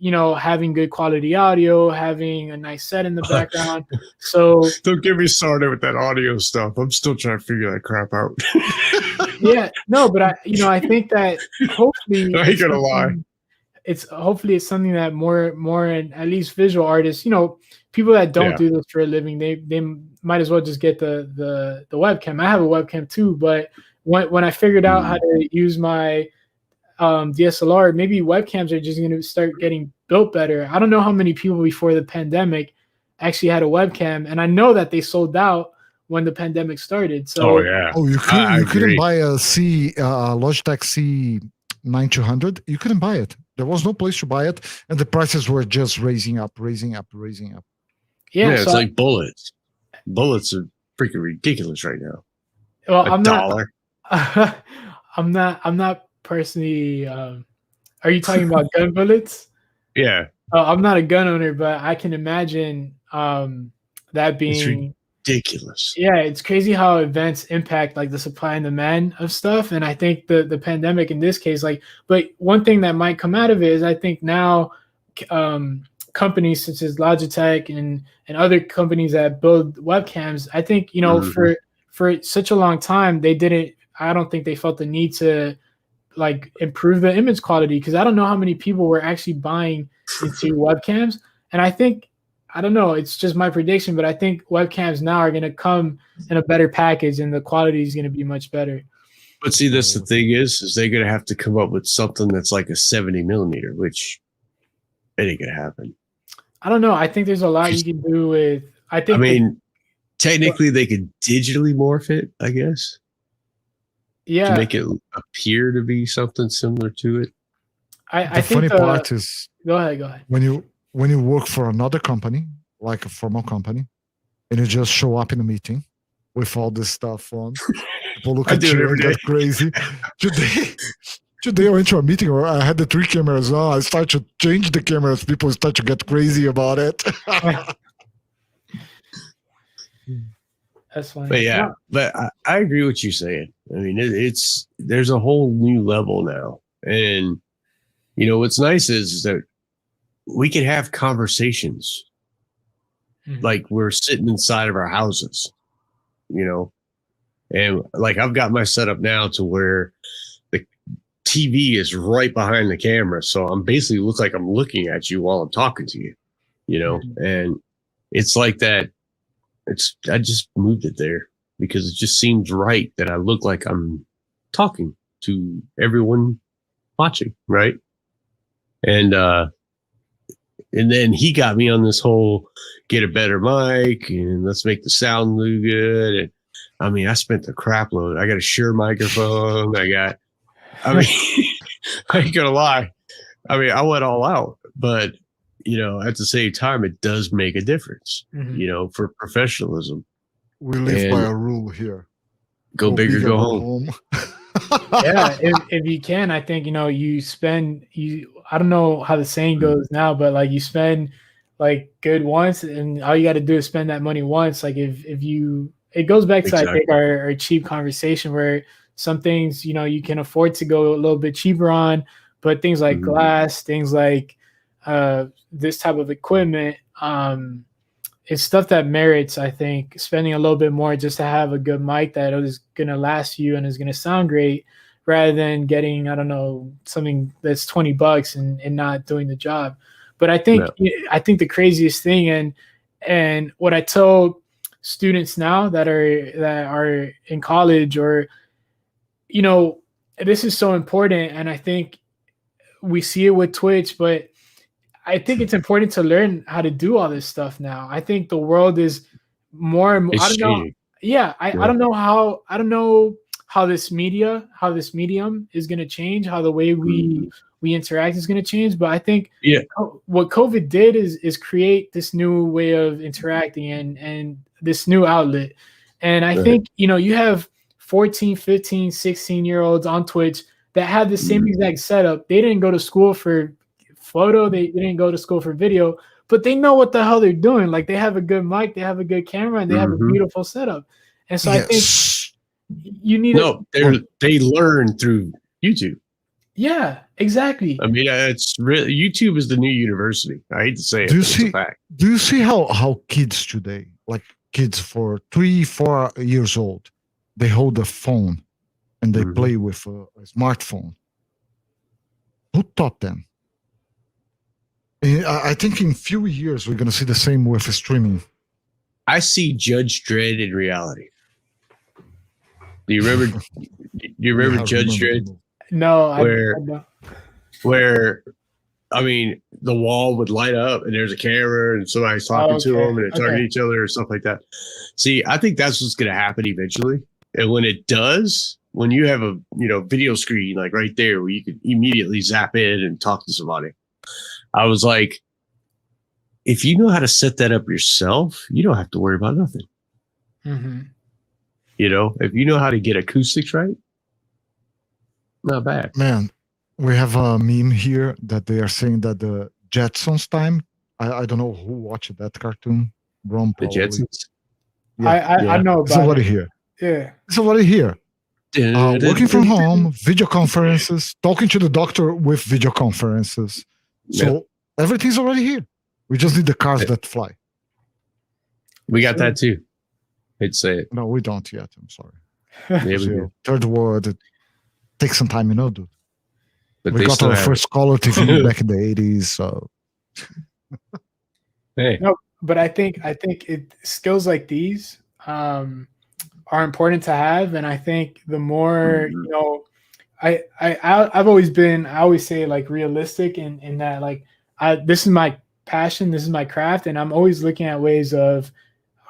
having good quality audio, having a nice set in the background. So don't get me started with that audio stuff. I'm still trying to figure that crap out. Yeah, no, but I think that hopefully I ain't gonna lie. It's something that more and at least visual artists, people that don't do this for a living, they might as well just get the webcam. I have a webcam too, but when I figured out how to use my DSLR, maybe webcams are just going to start getting built better. I don't know how many people before the pandemic actually had a webcam, and I know that they sold out when the pandemic started. So, you couldn't buy a Logitech C9200. You couldn't buy it. There was no place to buy it, and the prices were just raising up. Yeah, it's like bullets. Bullets are freaking ridiculous right now. Well, $1. I'm not personally. Are you talking about gun bullets? Yeah. I'm not a gun owner, but I can imagine that being ridiculous. Yeah, it's crazy how events impact like the supply and demand of stuff. And I think the pandemic in this case, but one thing that might come out of it is, I think now companies such as Logitech and other companies that build webcams, I think, for such a long time, I don't think they felt the need to like improve the image quality, because I don't know how many people were actually buying into webcams. And I think, I don't know, it's just my prediction, but I think webcams now are going to come in a better package and the quality is going to be much better. But see, that's the thing is they're going to have to come up with something that's like a 70 millimeter, which it ain't going to happen. I don't know. I think there's a lot you can do with, technically they could digitally morph it, I guess. Yeah. To make it appear to be something similar to it. The funny part is, go ahead. When you work for another company, like a formal company, and you just show up in a meeting with all this stuff on, people look at you and get crazy. Today I went to a meeting where I had the 3 cameras on. I start to change the cameras. People start to get crazy about it. That's funny. But yeah, but I agree with you saying. I mean, there's a whole new level now. And, you know, what's nice is that we can have conversations like we're sitting inside of our houses, you know, and like I've got my setup now to where the TV is right behind the camera. So I'm basically look like I'm looking at you while I'm talking to you, you know, and it's like that. I just moved it there because it just seems right that I look like I'm talking to everyone watching, right? And then he got me on this whole get a better mic and let's make the sound look good. And I mean, I spent the crap load. I got a Shure microphone. I ain't gonna lie. I mean, I went all out, but you know, at the same time, it does make a difference, you know, for professionalism. We live by a rule here. Go big or go home. Yeah, if you can, I think, you know, I don't know how the saying goes now, but like you spend like good once and all you got to do is spend that money once. Like it goes back to, I think, our cheap conversation where some things, you know, you can afford to go a little bit cheaper on, but things like glass, things like this type of equipment, it's stuff that merits, I think, spending a little bit more just to have a good mic that is going to last you and is going to sound great, rather than getting, I don't know, something that's $20 and not doing the job. But I think the craziest thing, and what I tell students now that are in college, or, you know, this is so important, and I think we see it with Twitch, but I think it's important to learn how to do all this stuff now. I think the world is more and more. I don't know. Yeah, I don't know how this medium is going to change, how the way we interact is going to change. But I think what COVID did is create this new way of interacting and this new outlet. And I think, you know, you have 14, 15, 16-year-olds on Twitch that have the same exact setup. They didn't go to school for photo, they didn't go to school for video, but they know what the hell they're doing. Like, they have a good mic, they have a good camera, and they have a beautiful setup. And so I think you need they learn through YouTube. Yeah, exactly. I mean, it's really, YouTube is the new university. I hate to say it, it's a fact. Do you see how kids today, like kids for 3-4 years old, they hold a phone and they play with a smartphone? Who taught them? I think in few years we're gonna see the same with streaming. I see Judge Dredd in reality. Do you remember? Judge Dredd? No, where I mean, the wall would light up and there's a camera and somebody's talking to them and they're talking to each other or stuff like that. See, I think that's what's going to happen eventually. And when it does, when you have a video screen like right there where you could immediately zap in and talk to somebody, I was like, if you know how to set that up yourself, you don't have to worry about nothing. You know, if you know how to get acoustics right, not bad. Man, we have a meme here that they are saying that the Jetsons time. I don't know who watched that cartoon. Ron, the Jetsons. Yeah. I know about somebody here. Yeah, somebody here. Working from home, video conferences, talking to the doctor with video conferences. So everything's already here. We just need the cars that fly. We got that too. I'd say it. No, we don't yet. I'm sorry. Yeah, we do. Third world, it takes some time, dude. But we got our first color TV back in the 80s. So, no, but I think skills like these are important to have, and I think the more I've always say like realistic in that, like, this is my passion, this is my craft, and I'm always looking at ways of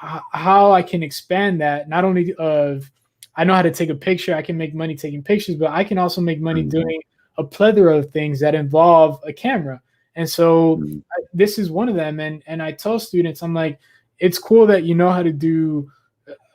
how I can expand that, not only of I know how to take a picture, I can make money taking pictures, but I can also make money doing a plethora of things that involve a camera. And so this is one of them. And I tell students, I'm like, it's cool that you know how to do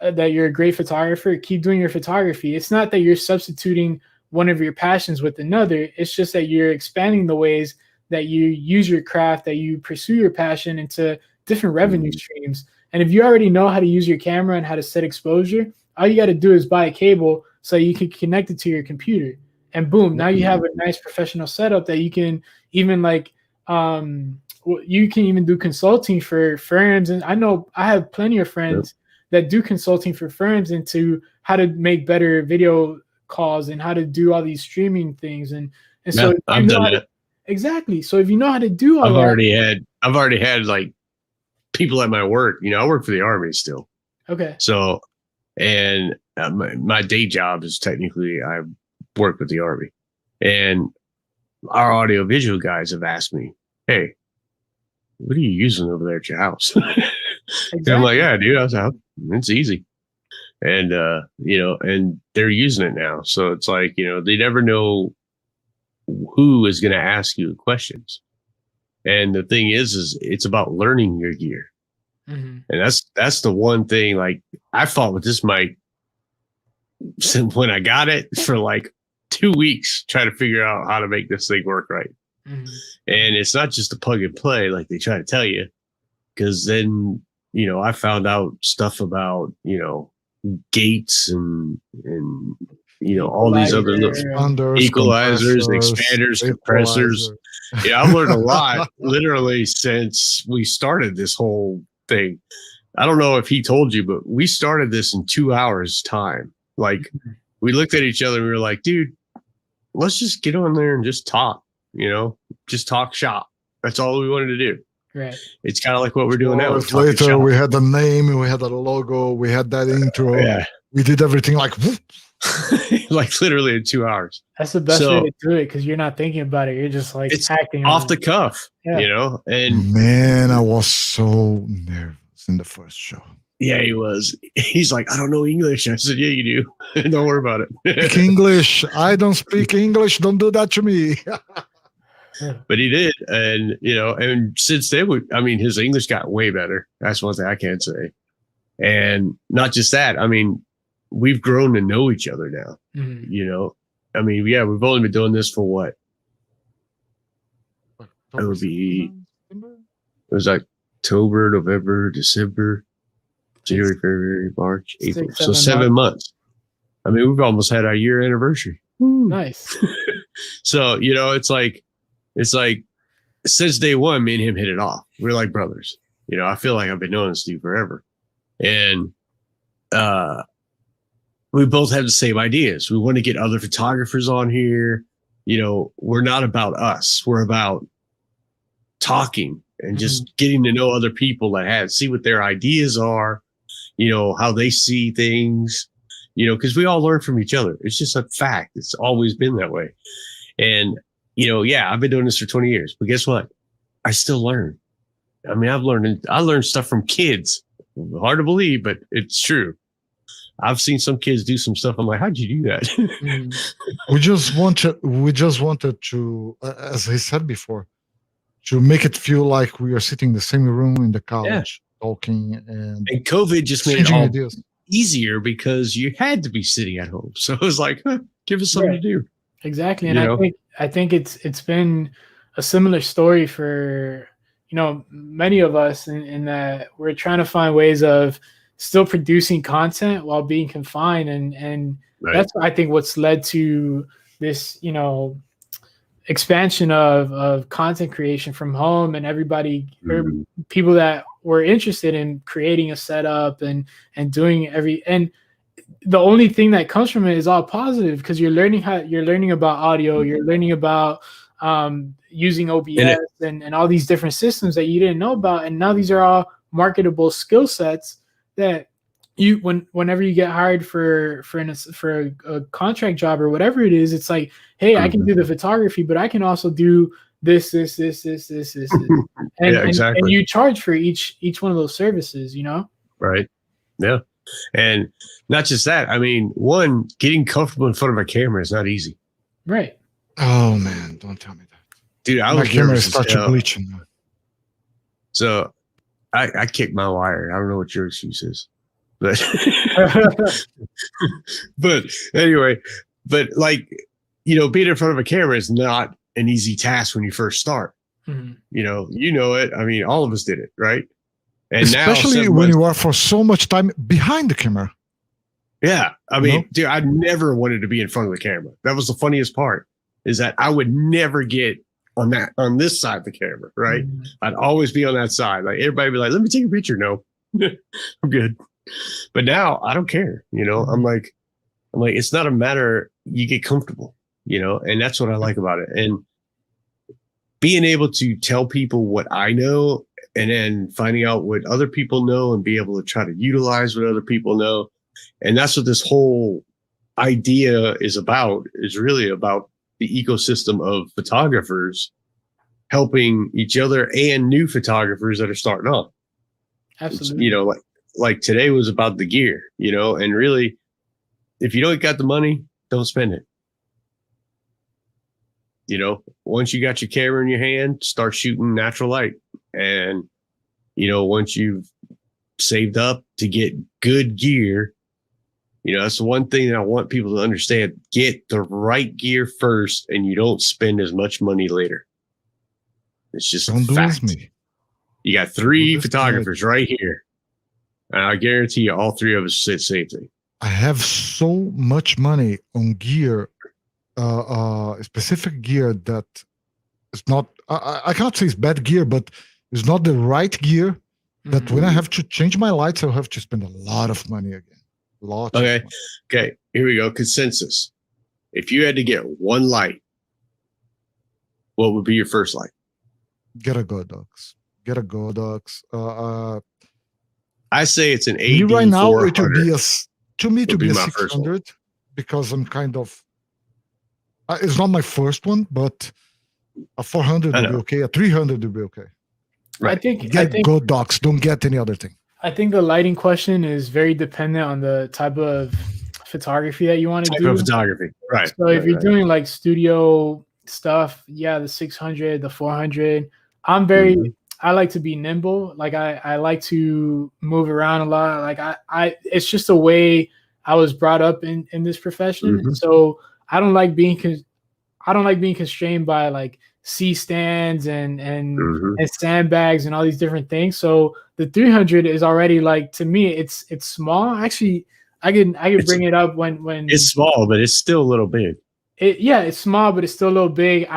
that. You're a great photographer. Keep doing your photography. It's not that you're substituting one of your passions with another. It's just that you're expanding the ways that you use your craft, that you pursue your passion into different revenue streams. And if you already know how to use your camera and how to set exposure, all you got to do is buy a cable so you can connect it to your computer. And boom, now you have a nice professional setup that you can even like, you can even do consulting for firms. And I know I have plenty of friends that do consulting for firms into how to make better video calls and how to do all these streaming things. And so I've done it. Exactly. So if you know how to do all I've already had like people at my work, I work for the Army still. Okay. So, and my day job is technically I work with the Army, and our audio visual guys have asked me, "Hey, what are you using over there at your house?" Exactly. I'm like, "Yeah, dude, I was out. It's easy." And, and they're using it now. So it's like, they never know who is going to ask you questions. And the thing is it's about learning your gear. And that's the one thing, like I fought with this mic since when I got it for like 2 weeks, trying to figure out how to make this thing work right. And it's not just a plug and play like they try to tell you, because then, I found out stuff about, gates and all these other little equalizers, expanders, compressors. Yeah, I've learned a lot literally since we started this whole thing. I don't know if he told you, but we started this in 2 hours time. Like we looked at each other and we were like, dude, let's just get on there and just talk, just talk shop. That's all we wanted to do. Right. It's kind of like what we're doing now. Later, we had the name, we had the logo, we had that intro. Yeah. We did everything like like literally in 2 hours. That's the best way to do it, because you're not thinking about it. You're just like it's acting off the cuff, and man, I was so nervous in the first show. Yeah, he was. He's like, I don't know English. I said, yeah, you do. Don't worry about it. Speak English. I don't speak English. Don't do that to me. But he did. And, and since then, his English got way better. That's one thing I can say. And not just that. We've grown to know each other now. We've only been doing this for what? It was like October, November, December, January, February, March, April. So 7 months. We've almost had our year anniversary. Nice. So, it's like since day one, me and him hit it off. We're like brothers. I feel like I've been knowing this dude forever. And we both have the same ideas. We want to get other photographers on here. We're not about us. We're about talking and just getting to know other people that see what their ideas are, how they see things, because we all learn from each other. It's just a fact. It's always been that way. And, I've been doing this for 20 years, but guess what? I still learn. I learned stuff from kids. Hard to believe, but it's true. I've seen some kids do some stuff. I'm like, how'd you do that? we just wanted to, as he said before, to make it feel like we are sitting in the same room in the couch talking. And COVID just made it all easier because you had to be sitting at home. So it was like, give us something to do. Exactly. And I think it's been a similar story for, many of us in that we're trying to find ways of still producing content while being confined. And that's, I think, what's led to this, expansion of content creation from home, and everybody, people that were interested in creating a setup and doing and the only thing that comes from it is all positive, because you're learning about audio, you're learning about using OBS and all these different systems that you didn't know about. And now these are all marketable skill sets that you, whenever you get hired for a contract job or whatever it is, it's like, hey, I can do the photography, but I can also do this. And, exactly. and you charge for each one of those services, Right. Yeah. And not just that. I mean, one, getting comfortable in front of a camera is not easy. Right. Oh man, don't tell me that. Dude, I My was camera nervous as starts hell. glitching. So I kicked my wire. I don't know what your excuse is. But but anyway, but like, being in front of a camera is not an easy task when you first start. Mm-hmm. You know it. I mean, all of us did it, right? And especially now, when you are for so much time behind the camera. Yeah. I mean, dude, I never wanted to be in front of the camera. That was the funniest part, is that I would never get on this side of the camera, right? Mm-hmm. I'd always be on that side. Like, everybody would be like, let me take a picture. No, I'm good. But now I don't care. Mm-hmm. I'm like, it's not a matter. You get comfortable, and that's what I like about it. And being able to tell people what I know, and then finding out what other people know, and be able to try to utilize what other people know. And that's what this whole idea is about, is really about the ecosystem of photographers helping each other and new photographers that are starting off. Absolutely. Like today was about the gear, and really, if you don't got the money, don't spend it. Once you got your camera in your hand, start shooting natural light. And, once you've saved up to get good gear, that's the one thing that I want people to understand. Get the right gear first, and you don't spend as much money later. It's just a fact. Me. You got 3 photographers right here. And I guarantee you all 3 of us said the same thing. I have so much money on gear, specific gear that is not, I cannot say it's bad gear, but it's not the right gear, that when I have to change my lights, I'll have to spend a lot of money again. Okay. Here we go. Consensus. If you had to get one light, what would be your first light? Get a Godox. I say it's an AD. Right now, it would be a 600, because I'm kind of. It's not my first one, but a 400 would be okay. A 300 would be okay. Right. I think Godox. Don't get any other thing. I think the lighting question is very dependent on the type of photography that you want to do. Photography, right? So if you're doing like studio stuff, the 600, the 400. I like to be nimble. Like I like to move around a lot. Like I it's just a way I was brought up in this profession. Mm-hmm. So I don't like being constrained by like C stands and sandbags and all these different things. So the 300 is already, like, to me, it's small. Actually, I can bring it up when it's small, but it's still a little big. It's small, but it's still a little big.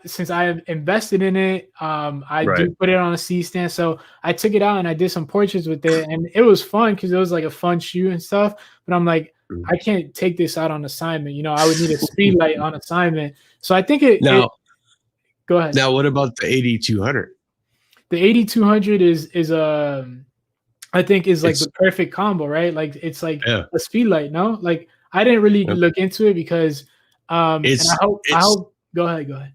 Since I have invested in it, I do put it on a C stand. So I took it out and I did some portraits with it, and it was fun because it was like a fun shoot and stuff. But I'm like, I can't take this out on assignment. I would need a speed light on assignment. So I think go ahead. Now, what about the 8200? The 8200 is I think is like the perfect combo, right? Like it's like a speed light. No, like I didn't really look into it because and I hope go ahead.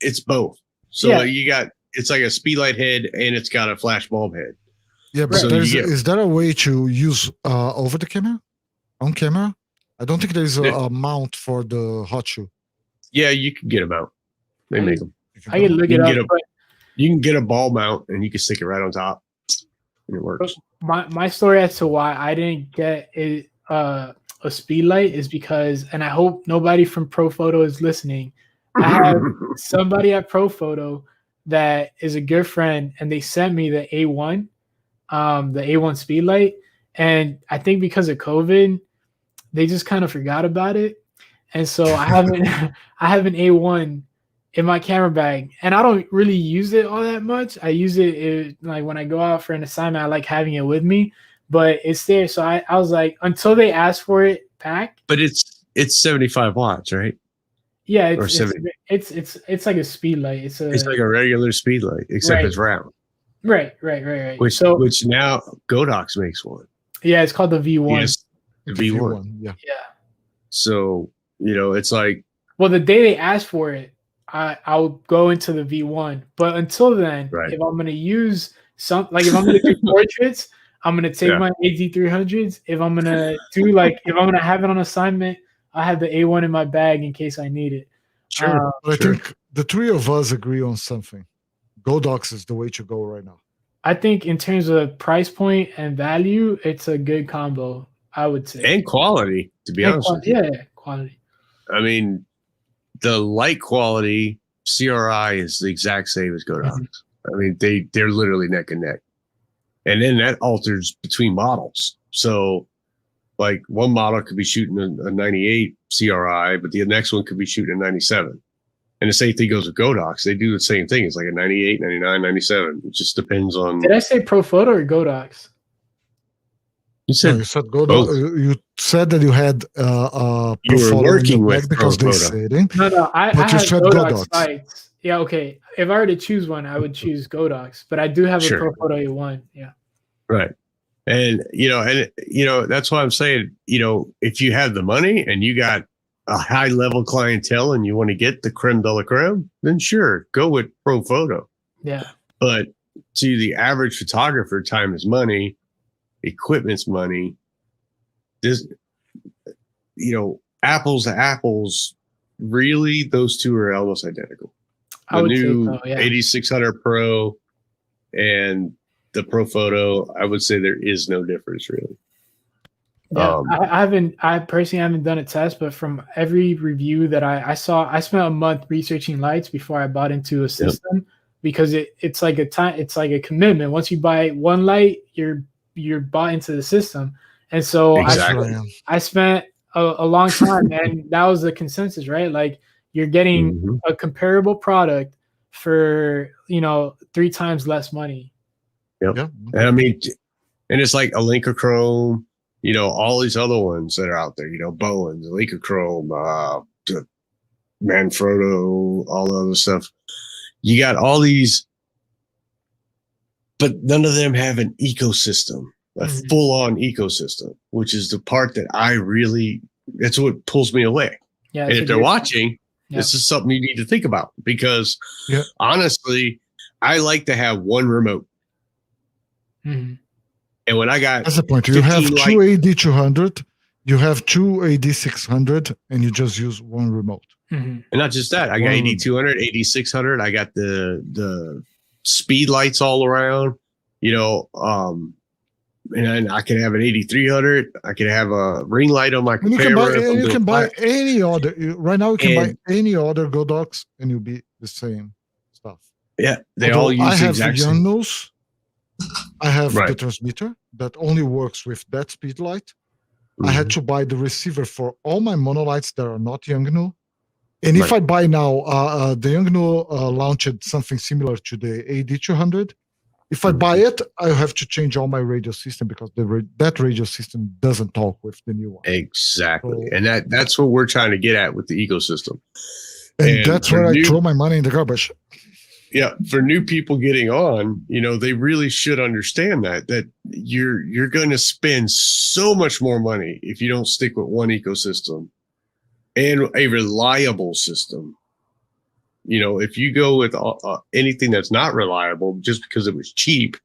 It's both. So it's like a speed light head and it's got a flash bulb head. Yeah, but is there a way to use over the camera? On camera? I don't think there's a mount for the hot shoe. Yeah, you can get them out. They make them. I can look it up. You can get a ball mount and you can stick it right on top, and it works. My story as to why I didn't get a speed light is because, and I hope nobody from Pro Photo is listening, I have somebody at Pro Photo that is a good friend, and they sent me the A1, the A1 speed light, and I think because of COVID, they just kind of forgot about it, and so I have an A1 in my camera bag, and I don't really use it all that much. I use it like when I go out for an assignment, I like having it with me, but it's there. So I was like, until they ask for it packed. But it's 75 watts, right? Yeah, it's like a speed light. It's like a regular speed light, except it's round. Right. Which now Godox makes one. Yeah, it's called the V1. Yes, the V1. Yeah. So it's like, well, the day they asked for it, I'll go into the V1. But until then, if I'm going to use if I'm going to do portraits, I'm gonna take my AZ300s. If I'm gonna have it on assignment, I have the A1 in my bag in case I need it. Sure. I think the three of us agree on something. Godox is the way to go right now. I think in terms of price point and value, it's a good combo, I would say. And quality, to be honest with you. Yeah, quality. I mean, the light quality CRI is the exact same as Godox. I mean, they're literally neck and neck. And then that alters between models. So, like, one model could be shooting a 98 CRI, but the next one could be shooting a 97. And the same thing goes with Godox. They do the same thing. It's like a 98, 99, 97. It just depends on. Did I say Profoto or Godox? You said, you said Godox. You said that you had you were working with because they said it. No, I you have said Godox sites. Yeah, okay. If I were to choose one, I would choose Godox, but I do have a Profoto A1. Yeah. Right. And that's why I'm saying, if you have the money and you got a high level clientele and you want to get the creme de la creme, then sure, go with Profoto. Yeah. But to the average photographer, time is money, equipment's money. This, apples to apples, really, those two are almost identical. The new 8600 Pro and the Profoto, I would say there is no difference really. Yeah, I personally haven't done a test, but from every review that I saw, I spent a month researching lights before I bought into a system because it's like a commitment. Once you buy one light, you're bought into the system. And so I spent a long time, and that was the consensus, right? Like, you're getting a comparable product for 3 times less money. Yep. And I mean, and it's like a Linkochrome, all these other ones that are out there, Bowens, Linkochrome, Manfrotto, all the other stuff. You got all these, but none of them have an ecosystem, a full-on ecosystem, which is the part that that's what pulls me away. Yeah, and if they're watching, this is something you need to think about because honestly, I like to have one remote. And when I got that's the point. You have two AD200, you have two AD600, and you just use one remote. And not just that, I got AD200, AD600. I got the speed lights all around. And I can have an 8300. I can have a ring light on my camera. You can buy any other. Right now, you can buy any other Godox, and you'll be the same stuff. Yeah, they all use the exact same. I have the transmitter that only works with that speed light. I had to buy the receiver for all my monolights that are not Yongnuo. And if I buy now, the Yongnuo launched something similar to the AD200. If I buy it, I have to change all my radio system because that radio system doesn't talk with the new one. Exactly. So, and that's what we're trying to get at with the ecosystem. And that's where I throw my money in the garbage. Yeah, for new people getting on, they really should understand that you're going to spend so much more money if you don't stick with one ecosystem and a reliable system. If you go with anything that's not reliable just because it was cheap,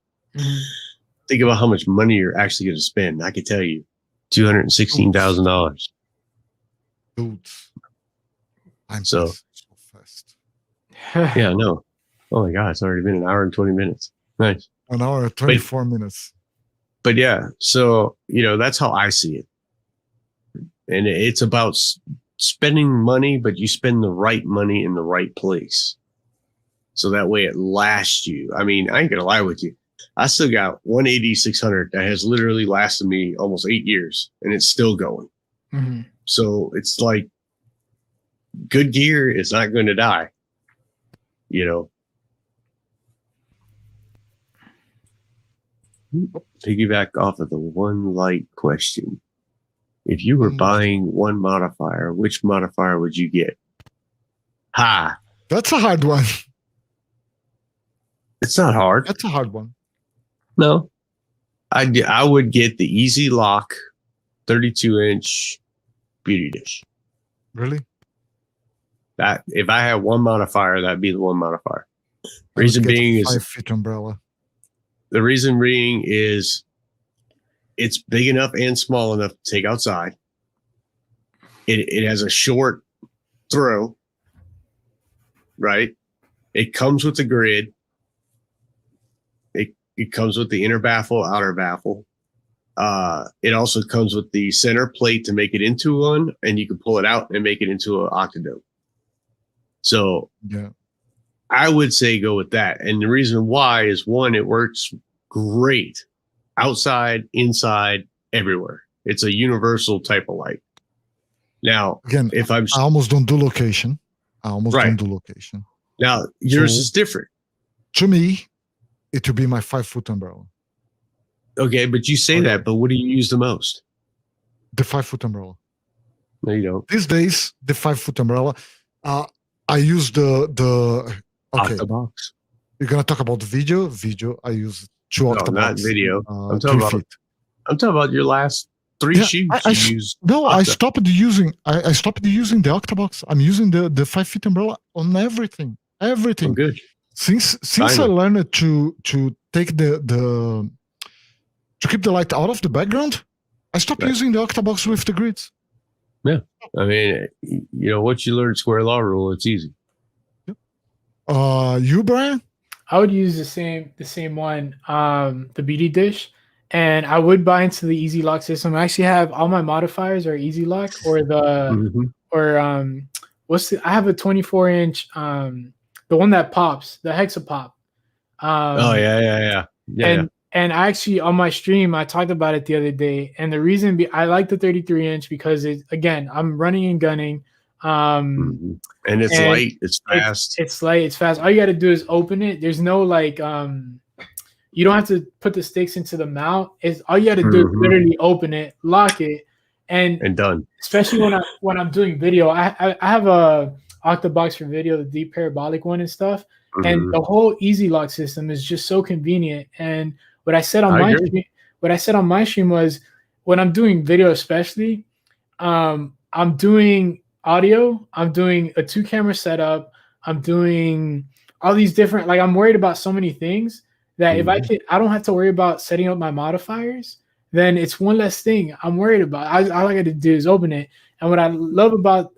think about how much money you're actually going to spend. I can tell you, $216,000. Dude, I'm so fast. Yeah, no. Oh my God, it's already been an hour and 20 minutes. Nice. An hour and 24 minutes. But yeah, so, that's how I see it. And it's about spending money, but you spend the right money in the right place. So that way it lasts you. I mean, I ain't going to lie with you. I still got one AD600 that has literally lasted me almost 8 years and it's still going. So it's like good gear is not going to die, Piggyback off of the one light question. If you were buying one modifier, which modifier would you get? That's a hard one. It's not hard. That's a hard one. No. I would get the Easy Lock 32-inch Beauty Dish. Really? That if I had one modifier, that'd be the one modifier. Reason being is 5-foot umbrella. The reason being is it's big enough and small enough to take outside. It has a short throw, right? It comes with the grid. It comes with the inner baffle, outer baffle. It also comes with the center plate to make it into one, and you can pull it out and make it into an octadoke. So Yeah, I would say go with that. And the reason why is, one, it works great outside, inside, everywhere. It's a universal type of light. Now, again, if I almost don't do location. Don't do location. Now, yours is different. To me, it would be my 5-foot umbrella. Okay, but you say that, but what do you use the most? The 5-foot umbrella. No, you don't. These days, the 5-foot umbrella. I use the Octabox. You're gonna talk about video. I use 2 Octabox. No, not video. I'm talking about your last 3 shoes. I stopped using the Octabox. I'm using the 5-foot umbrella on everything. Everything. Oh, good. Since I learned to take to keep the light out of the background, I stopped using the Octabox with the grids. Yeah, I mean, once you learn square law rule, it's easy. You, Brian? I would use the same one, the BD dish, and I would buy into the Easy Lock system. I actually have all my modifiers are Easy Lock or the I have a 24-inch the one that pops, the Hexapop. And I actually, on my stream, I talked about it the other day. And the reason I like the 33-inch because I'm running and gunning. And it's light, it's fast. It's light, it's fast. All you got to do is open it. There's no you don't have to put the sticks into the mount. All you got to do is literally open it, lock it, and done. Especially when I'm doing video, I have a Octabox for video, the deep parabolic one and stuff. And the whole Easy Lock system is just so convenient. And what I said on my stream was, when I'm doing video, especially, I'm doing audio, I'm doing a 2-camera setup, I'm doing all these different, I'm worried about so many things that if I don't have to worry about setting up my modifiers, then it's one less thing I'm worried about. All I got to do is open it. And what I love about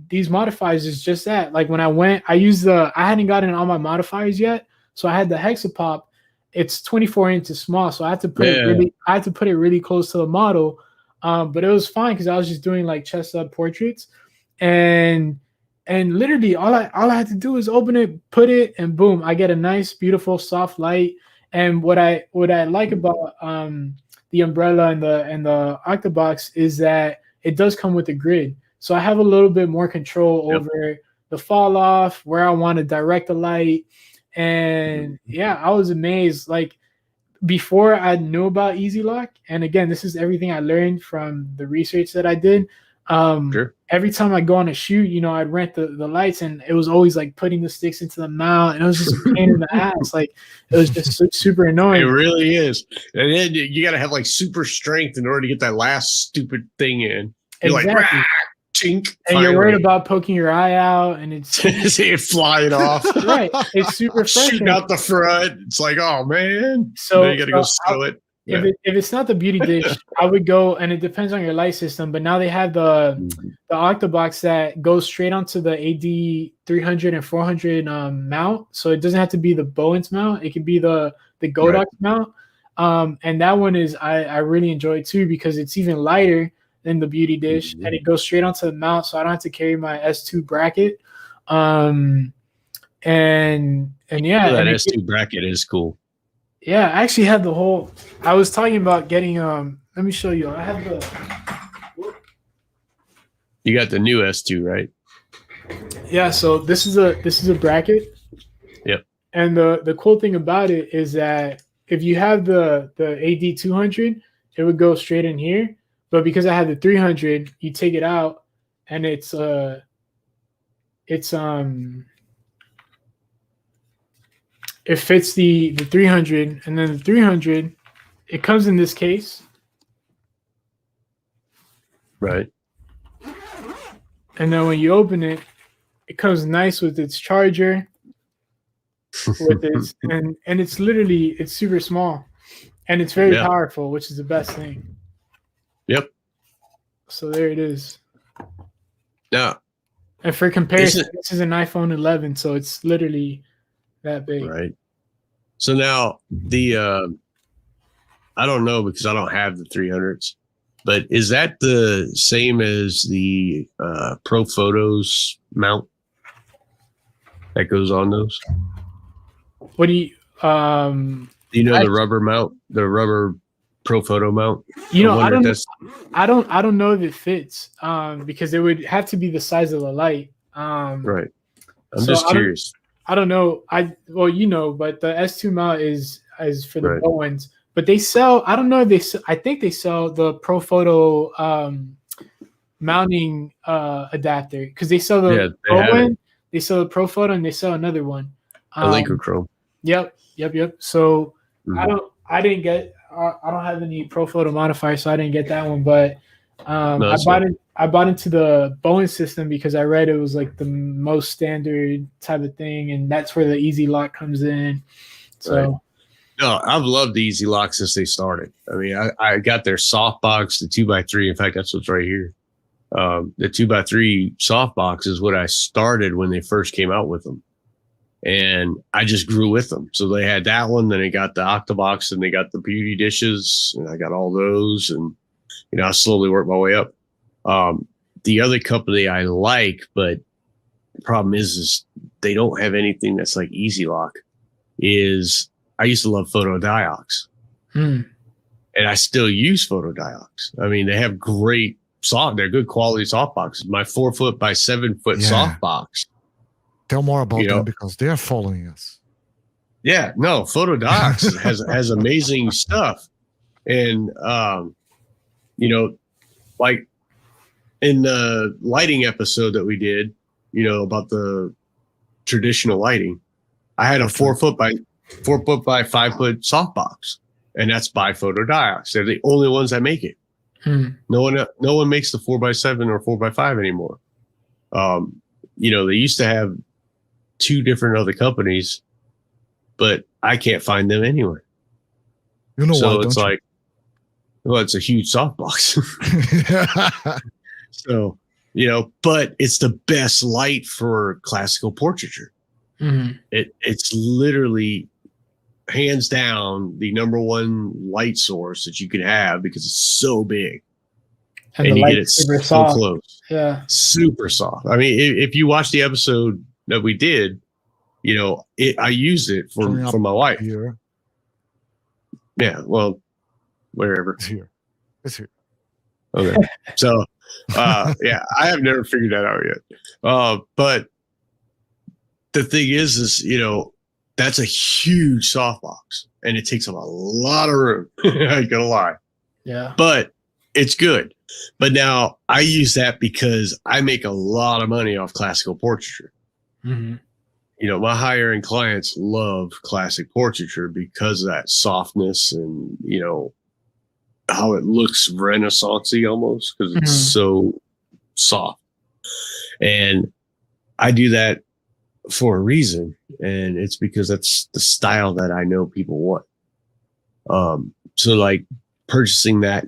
these modifiers is just that. When I hadn't gotten all my modifiers yet, so I had the Hexapop. It's 24 inches small, so I had to put it really close to the model. But it was fine because I was just doing chest up portraits, and literally all I had to do is open it, put it, and boom, I get a nice, beautiful, soft light. And what I like about the umbrella and the Octabox is that it does come with a grid, so I have a little bit more control over the fall off, where I want to direct the light. And I was amazed. Before I knew about Easy Lock, and again, this is everything I learned from the research that I did. Every time I go on a shoot, I'd rent the lights, and it was always putting the sticks into the mount, and it was just a pain in the ass. It was just super annoying. It really is. And then you got to have super strength in order to get that last stupid thing in. You're exactly. Chink, and you're worried about poking your eye out, and it's flying off. Right, it's super frustrating. Shooting out the front. It's oh man. So then you got to go stow it. If it's not the beauty dish, I would go, and it depends on your light system. But now they have the Octabox that goes straight onto the AD 300 and 400 mount, so it doesn't have to be the Bowens mount. It could be the Godox mount, and that one is I really enjoy too, because it's even lighter than the beauty dish, and it goes straight onto the mount, so I don't have to carry my S2 bracket. That S2 bracket is cool. Yeah, I actually had the whole. I was talking about getting. Let me show you. I have the. You got the new S2, right? Yeah. So this is a bracket. Yep. And the cool thing about it is that if you have the AD 200, it would go straight in here. But because I had the 300, you take it out, and it fits the 300, and then the 300, it comes in this case. Right. And then when you open it, it comes nice with its charger, with its and it's super small. And it's very powerful, which is the best thing. Yep. So there it is. Yeah. And for comparison, this is an iPhone 11, so it's literally that big. Right. So now the I don't know because I don't have the 300s, but is that the same as the Pro Photos mount that goes on those? What do you the rubber mount, the rubber Pro Photo mount? You know, I don't know if it fits because it would have to be the size of the light. Right. I'm just curious. I don't know. But the S2 mount is for the Bowens, but they sell. I don't know. I think they sell the Pro Photo mounting adapter because they sell the Bowen. They sell the Pro Photo and they sell another one. Electrochrome. Yep. So I don't have any Pro Photo modifier, so I didn't get that one. But I bought into the Bowen system because I read it was like the most standard type of thing, and that's where the Easy Lock comes in. So, no, I've loved the Easy Lock since they started. I mean, I got their softbox, the 2x3. In fact, that's what's right here. The 2x3 softbox is what I started when they first came out with them. And I just grew with them. So they had that one, then they got the Octabox, and they got the beauty dishes, and I got all those, and I slowly worked my way up. The other company I like, but the problem is they don't have anything that's like Easy Lock. I used to love Photodiox, and I still use Photodiox. I mean, they have they're good quality softboxes. My 4-foot by 7-foot softbox. Tell more about them because they are following us. Yeah, no, Photodiox has amazing stuff. And, like in the lighting episode that we did, about the traditional lighting, I had a 4-foot by 5-foot softbox, and that's by Photodiox. They're the only ones that make it. No one makes the 4x7 or 4x5 anymore. They used to have 2 different other companies, but I can't find them anywhere. So it's like, well, it's a huge softbox. So, but it's the best light for classical portraiture. It's literally hands down the #1 light source that you can have because it's so big. And you get it so close. Yeah. Super soft. I mean, if you watch the episode that we did, I used it for my wife. Here. Yeah, well, wherever. It's here. Okay. So, I have never figured that out yet. But the thing is, that's a huge softbox, and it takes up a lot of room. I ain't gonna lie. Yeah. But it's good. But now I use that because I make a lot of money off classical portraiture. My higher end clients love classic portraiture because of that softness and, how it looks Renaissance-y almost because it's so soft. And I do that for a reason. And it's because that's the style that I know people want. So like purchasing that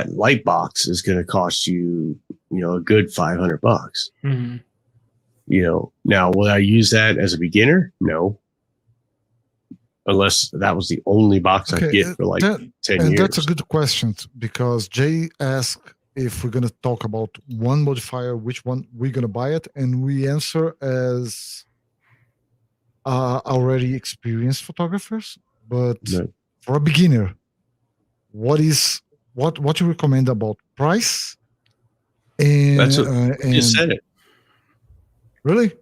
light box is going to cost you, a good $500. Now, will I use that as a beginner? No. Unless that was the only box I get for 10 years. That's a good question because Jay asked if we're going to talk about one modifier, which one we're going to buy it. And we answer as already experienced photographers. But for a beginner, what you recommend about price? And that's what you said it. Really?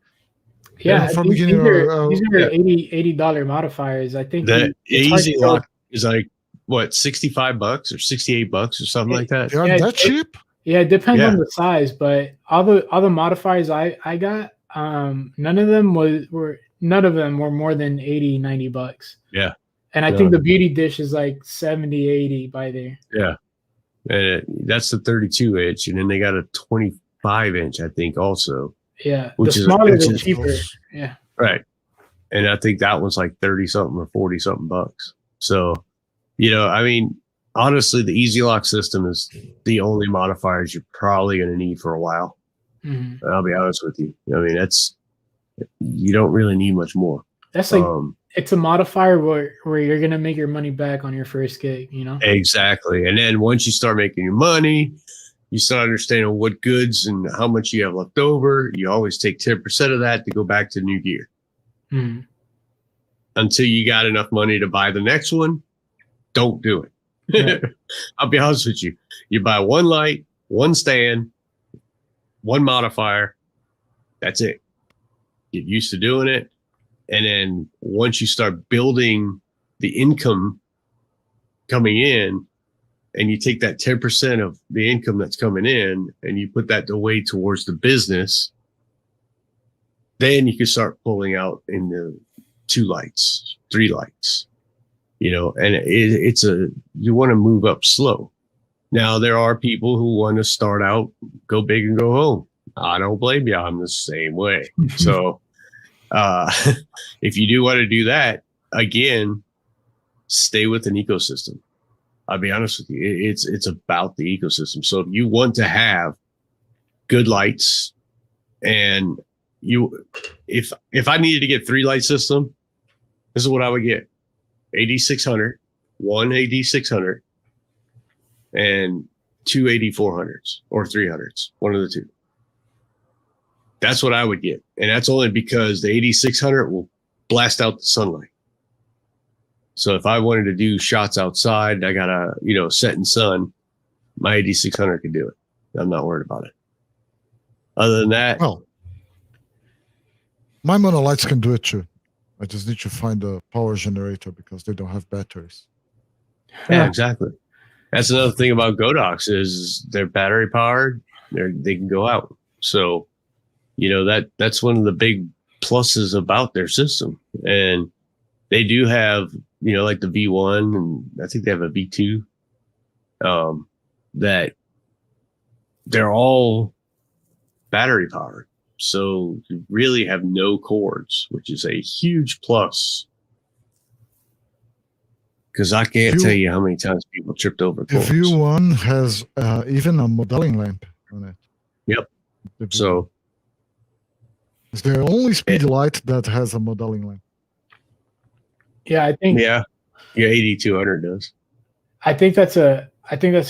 Yeah, for beginner, these are $80 modifiers. I think the Easy Lock is like what, $65 or $68 or something like that. They are that cheap? Yeah, it depends on the size, but all the modifiers I got, none of them were more than $80-$90. Yeah. And I think the beauty dish is like $70-$80 by there. Yeah. And that's the 32 inch, and then they got a 25 inch, I think, also. Yeah, the smaller the cheaper. Yeah, right. And I think that one's like 30 something or 40 something bucks. So, I mean, honestly, the Easy Lock system is the only modifiers you're probably going to need for a while. Mm-hmm. I'll be honest with you. I mean, you don't really need much more. That's like, it's a modifier where you're going to make your money back on your first gig, Exactly. And then once you start making your money, you start understanding what goods and how much you have left over. You always take 10% of that to go back to new gear. Mm-hmm. Until you got enough money to buy the next one, don't do it. Right. I'll be honest with you. You buy one light, one stand, one modifier. That's it. Get used to doing it. And then once you start building the income coming in, and you take that 10% of the income that's coming in and you put that away towards the business, then you can start pulling out in the 2 lights, 3 lights, and you want to move up slow. Now, there are people who want to start out, go big and go home. I don't blame you. I'm the same way. So if you do want to do that, again, stay with an ecosystem. I'll be honest with you. It's about the ecosystem. So if you want to have good lights, and if I needed to get 3 light system, this is what I would get: AD600, one AD600, and 2 AD400s or 300s, one of the two. That's what I would get, and that's only because the AD600 will blast out the sunlight. So if I wanted to do shots outside, I got a setting sun, my AD600 can do it. I'm not worried about it. Other than that, well, my monolights can do it too. I just need to find a power generator because they don't have batteries. Yeah, exactly. That's another thing about Godox is they're battery powered. They can go out. So, that's one of the big pluses about their system. And they do have, like the V1, and I think they have a V2, that they're all battery powered. So you really have no cords, which is a huge plus. Because I can't tell you how many times people tripped over cords. The V1 has even a modeling lamp on it. Yep. So it's the only speed light that has a modeling lamp. Yeah, I think. Yeah, your 8200 does. I think that's a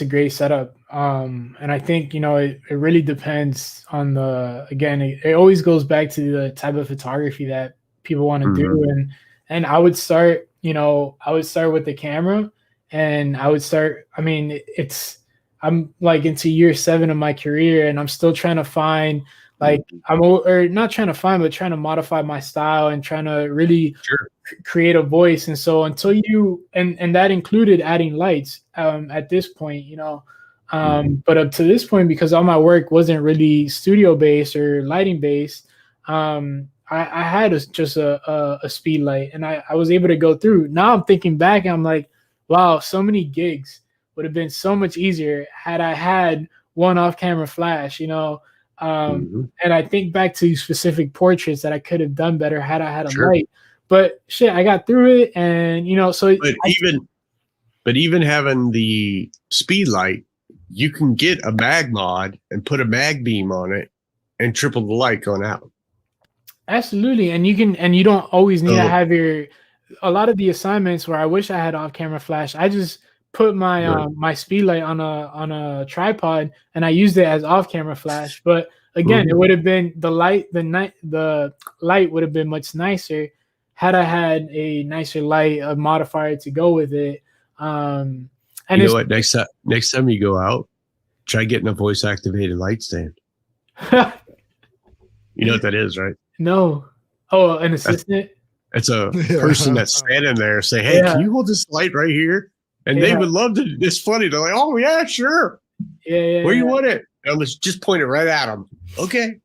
great setup. And I think it really depends on it always goes back to the type of photography that people want to do. And I would start with the camera, and I'm like into year 7 of my career, and I'm still trying to find trying to modify my style and trying to really create a voice. And so until and that included adding lights at this point, but up to this point, because all my work wasn't really studio based or lighting based, I had just a speed light, and I was able to go through. Now I'm thinking back, and I'm like, wow, so many gigs would have been so much easier had I had one off camera flash, and I think back to specific portraits that I could have done better had I had a light. But shit, I got through it, and so. But even having the speed light, you can get a mag mod and put a mag beam on it and triple the light going out. Absolutely, and you don't always need to have a lot of the assignments where I wish I had off camera flash. I just put my my speed light on a tripod, and I used it as off camera flash. But again, it would have been the light would have been much nicer had I had a nicer light, a modifier to go with it. And you know what? Next time you go out, try getting a voice activated light stand. You know what that is, right? No. Oh, an assistant. It's a person that's standing there say, "Hey, can you hold this light right here?" And they would love to. It's funny. They're like, "Oh yeah, sure. Yeah. Where you want it?" And I'm just point it right at them. Okay.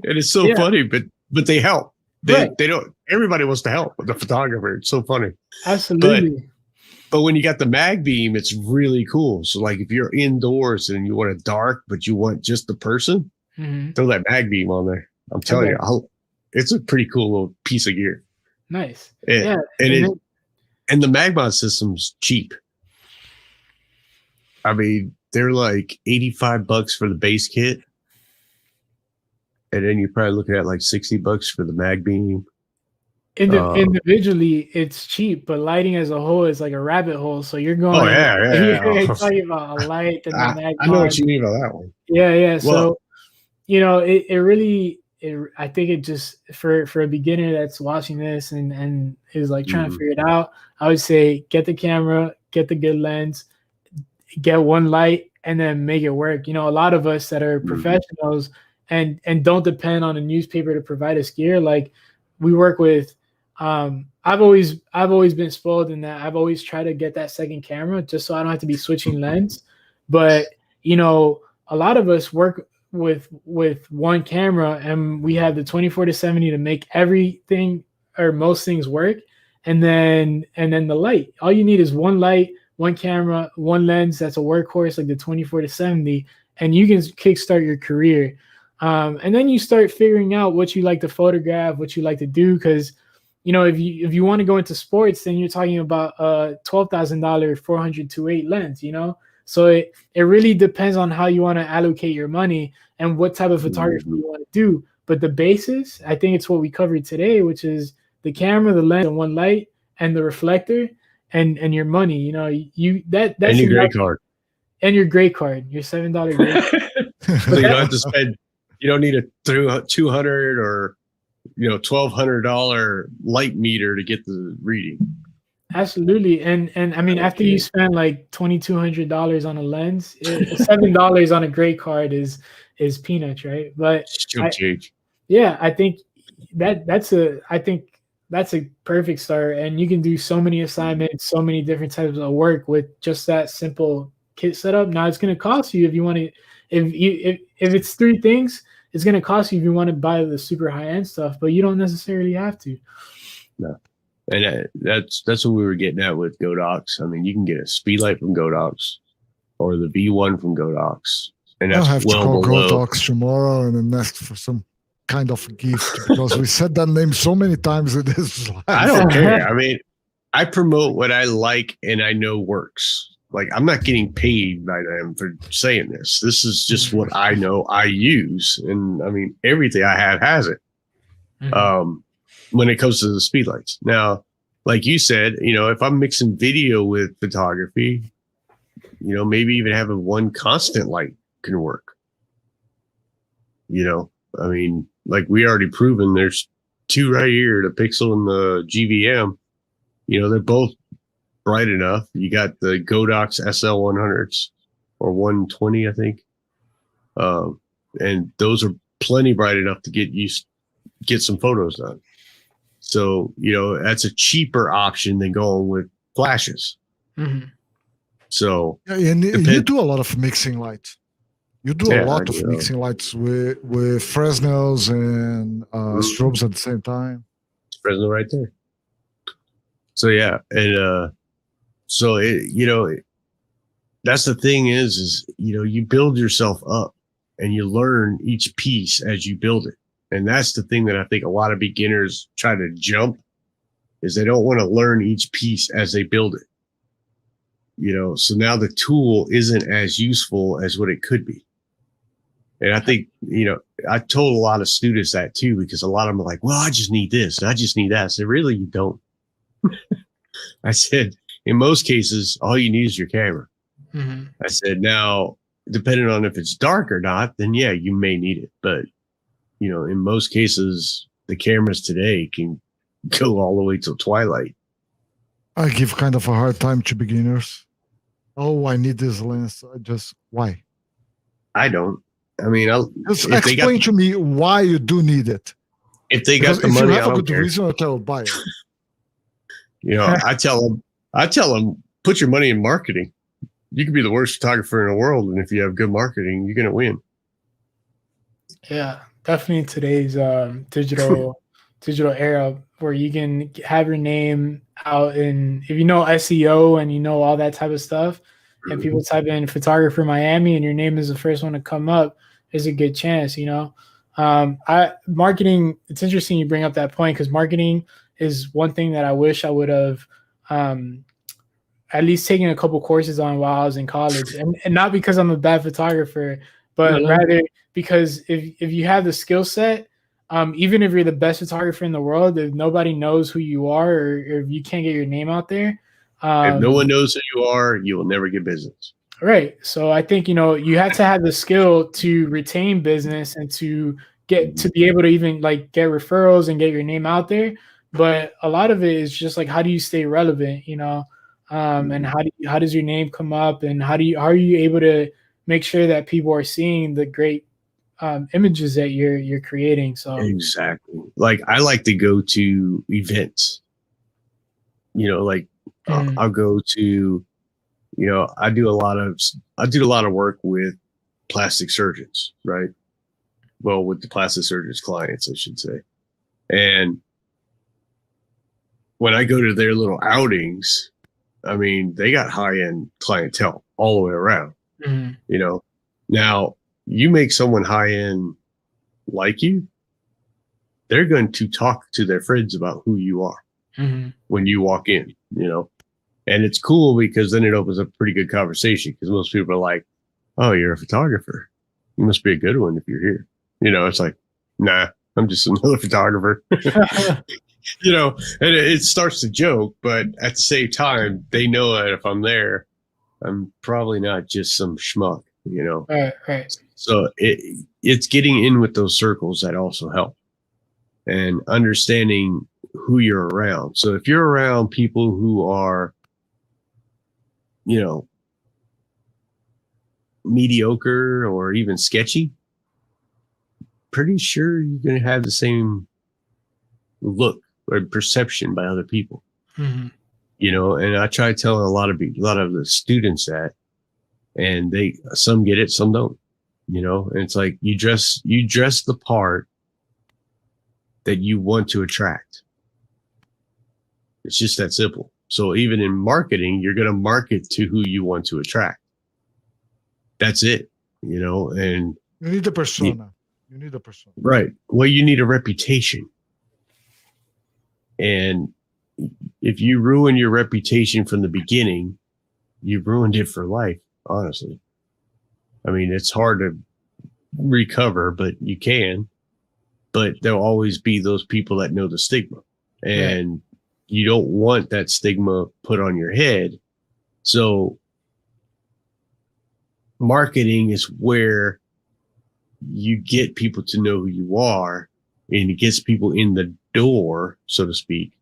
And it's so funny, but they help. They don't. Everybody wants to help with the photographer. It's so funny. Absolutely. But when you got the mag beam, it's really cool. So like if you're indoors and you want it dark, but you want just the person, throw that mag beam on there. I'm telling you, it's a pretty cool little piece of gear. Nice. And the Magmod system's cheap. I mean, they're like $85 for the base kit. And then you're probably looking at like $60 for the mag beam. Individually, it's cheap, but lighting as a whole is like a rabbit hole. So you're going, you're talking about a light and the mag. I know what you mean by that one. Yeah. Well, so, it really, I think it just for a beginner that's watching this and is like trying to figure it out, I would say get the camera, get the good lens, get one light, and then make it work. A lot of us that are professionals and don't depend on a newspaper to provide us gear, like we work with. I've always been spoiled in that I've always tried to get that second camera just so I don't have to be switching lens. But a lot of us work with one camera, and we have the 24-70 to make everything or most things work. And then the light. All you need is one light, one camera, one lens that's a workhorse, like the 24-70, and you can kickstart your career. And then you start figuring out what you like to photograph, what you like to do, because if you want to go into sports, then you're talking about a $12,000 400-8 lens. So it really depends on how you want to allocate your money and what type of photography you want to do. But the basis, I think it's what we covered today, which is the camera, the lens, and one light, and the reflector, and your money. That's and your gray card, and your gray card, your $7 gray card. So you don't have to spend. You don't need a $200 or $1,200 light meter to get the reading. Absolutely. And I mean, after you spend like $2,200 on a lens, $7 on a gray card is peanuts, right? But I think that's a perfect start, and you can do so many assignments, so many different types of work with just that simple kit setup. Now it's going to cost you if you want to, if it's three things, it's going to cost you if you want to buy the super high end stuff, but you don't necessarily have to. No. And that's what we were getting at with Godox. I mean, you can get a speed light from Godox or the V1 from Godox. And that's I'll have to call Godox tomorrow and then ask for some kind of gift, because we said that name so many times in this life. I don't care. I mean, I promote what I like and I know works. Like, I'm not getting paid by them for saying this. This is just what I know I use. And I mean, everything I have has it. When it comes to the speedlights. Now, like you said, if I'm mixing video with photography, maybe even having one constant light can work. I mean, like we already proven there's two right here, the Pixel and the GVM. They're both bright enough. You got the Godox SL100s or 120, I think. And those are plenty bright enough to get some photos done. So, that's a cheaper option than going with flashes. So, and you do a lot of mixing lights. You do a lot of mixing lights with Fresnels and strobes at the same time. Fresnel right there. So, yeah. And so, that's the thing is, you build yourself up and you learn each piece as you build it. And that's the thing that I think a lot of beginners try to jump, is they don't want to learn each piece as they build it. So now the tool isn't as useful as what it could be. And I think, I told a lot of students that too, because a lot of them are like, well, I just need this. I just need that. I said, really, you don't. I said, in most cases, all you need is your camera. I said, now, depending on if it's dark or not, then yeah, you may need it. But in most cases, the cameras today can go all the way till twilight. I give kind of a hard time to beginners. Oh, I need this lens. Why? I don't. I mean, just explain to me why you do need it. If they got the money, if you have a good reason, I'll tell buy it. I tell them, put your money in marketing. You can be the worst photographer in the world, and if you have good marketing, you're going to win. Yeah. Definitely today's digital era, where you can have your name out in, if you know SEO and all that type of stuff, and people type in photographer Miami and your name is the first one to come up, there's a good chance. Marketing. It's interesting you bring up that point, because marketing is one thing that I wish I would have at least taking a couple courses on while I was in college, and not because I'm a bad photographer, but rather because if you have the skill set, even if you're the best photographer in the world, if nobody knows who you are, or if you can't get your name out there, if no one knows who you are, you will never get business. Right. So I think, you have to have the skill to retain business and to be able to even like get referrals and get your name out there. But a lot of it is just like, how do you stay relevant, and how does your name come up, and how are you able to make sure that people are seeing the great images that you're creating? So exactly. Like I like to go to events, I'll go to, I do a lot of work with plastic surgeons, right? Well, with the plastic surgeons clients, I should say. And when I go to their little outings, I mean, they got high-end clientele all the way around, Now, you make someone high-end like you, they're going to talk to their friends about who you are when you walk in, And it's cool because then it opens up a pretty good conversation, because most people are like, oh, you're a photographer. You must be a good one if you're here. It's like, nah, I'm just another photographer. And it starts to joke, but at the same time, they know that if I'm there, I'm probably not just some schmuck, Right. So it's getting in with those circles that also help, and understanding who you're around. So if you're around people who are, mediocre or even sketchy, pretty sure you're going to have the same look or perception by other people. And I try to tell a lot of the students that, and some get it, some don't, and it's like, you dress the part that you want to attract. It's just that simple. So even in marketing, you're going to market to who you want to attract. That's it, and you need a persona. You need a persona. Right. Well, you need a reputation. And if you ruin your reputation from the beginning, you've ruined it for life, honestly. I mean, it's hard to recover, but you can. But there'll always be those people that know the stigma. And you don't want that stigma put on your head. So marketing is where you get people to know who you are, and it gets people in the door, so to speak.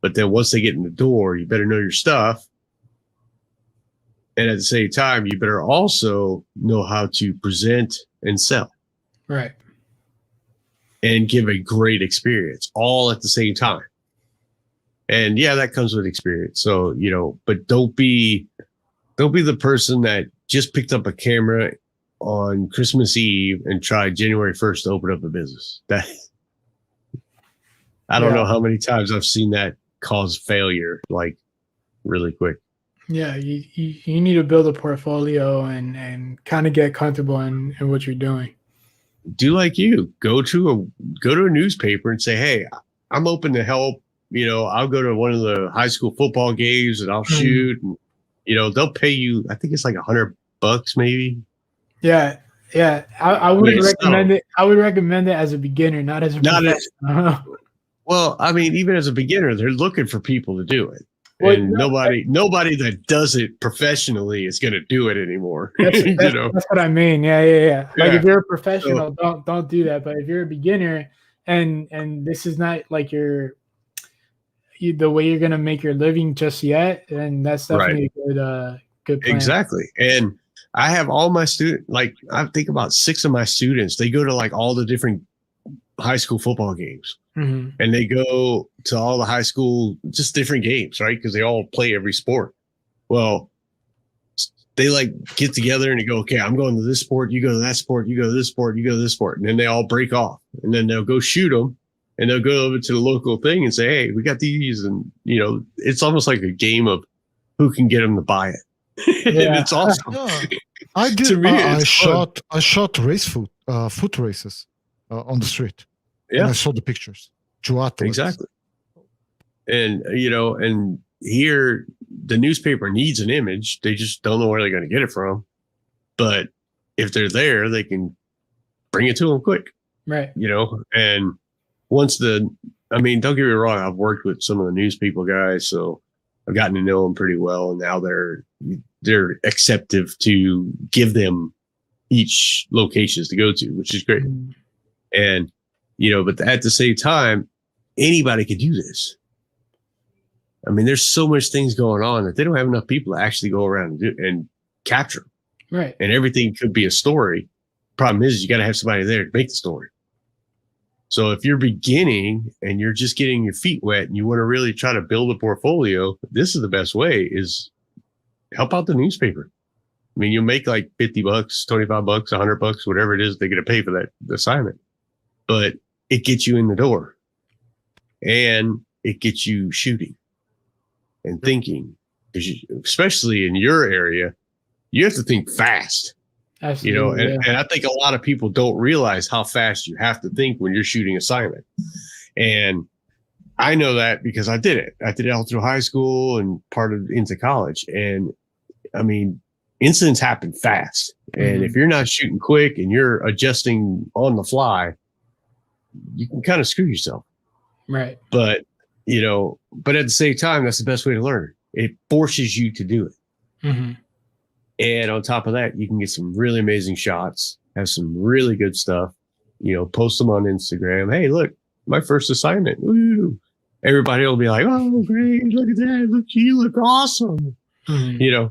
But then once they get in the door, you better know your stuff. And at the same time, you better also know how to present and sell. Right. And give a great experience all at the same time. And yeah, that comes with experience. So, but don't be the person that just picked up a camera on Christmas Eve and tried January 1st to open up a business. I don't know how many times I've seen that cause failure, like really quick. Yeah, you need to build a portfolio and kind of get comfortable in what you're doing. Do like you. Go to a newspaper and say, hey, I'm open to help. I'll go to one of the high school football games and I'll shoot. And, they'll pay you, I think it's like $100 maybe. Yeah. I would recommend it. I would recommend it as a beginner, not as a professional. Well, I mean, even as a beginner, they're looking for people to do it. And nobody that does it professionally is going to do it anymore. That's what I mean. Yeah. Like if you're a professional, don't do that. But if you're a beginner and this is not like the way you're going to make your living just yet, then that's definitely a good plan. Exactly. And I have all my students, like I think about 6 of my students, they go to like all the different high school football games. And they go to all the high school, just different games, right? Because they all play every sport. Well, they like get together and they go, okay, I'm going to this sport. You go to that sport. You go to this sport. You go to this sport. And then they all break off. And then they'll go shoot them. And they'll go over to the local thing and say, hey, we got these. And, it's almost like a game of who can get them to buy it. And it's awesome. I did. To me, I shot foot races on the street. Yeah, and I saw the pictures. Exactly. And and here, the newspaper needs an image. They just don't know where they're going to get it from. But if they're there, they can bring it to them quick. Right. And once don't get me wrong, I've worked with some of the news people guys, so I've gotten to know them pretty well. And now they're acceptive to give them each locations to go to, which is great. Mm-hmm. And, but at the same time, anybody could do this. There's so much things going on that they don't have enough people to actually go around and capture them. Right. And everything could be a story. Problem is you got to have somebody there to make the story. So if you're beginning and you're just getting your feet wet and you want to really try to build a portfolio, this is the best way, is help out the newspaper. You'll make like $50, $25, $100, whatever it is they're going to pay for that assignment. But it gets you in the door and it gets you shooting and thinking, because especially in your area, you have to think fast. Absolutely, and I think a lot of people don't realize how fast you have to think when you're shooting assignment. And I know that because I did it. I did it all through high school and part of into college. And incidents happen fast. And if you're not shooting quick and you're adjusting on the fly, you can kind of screw yourself. Right. But at the same time, that's the best way to learn. It forces you to do it. Mm-hmm. And on top of that, you can get some really amazing shots, have some really good stuff, post them on Instagram. Hey, look, my first assignment. Woo. Everybody will be like, oh, great. Look at that. Look, you look awesome. Mm-hmm.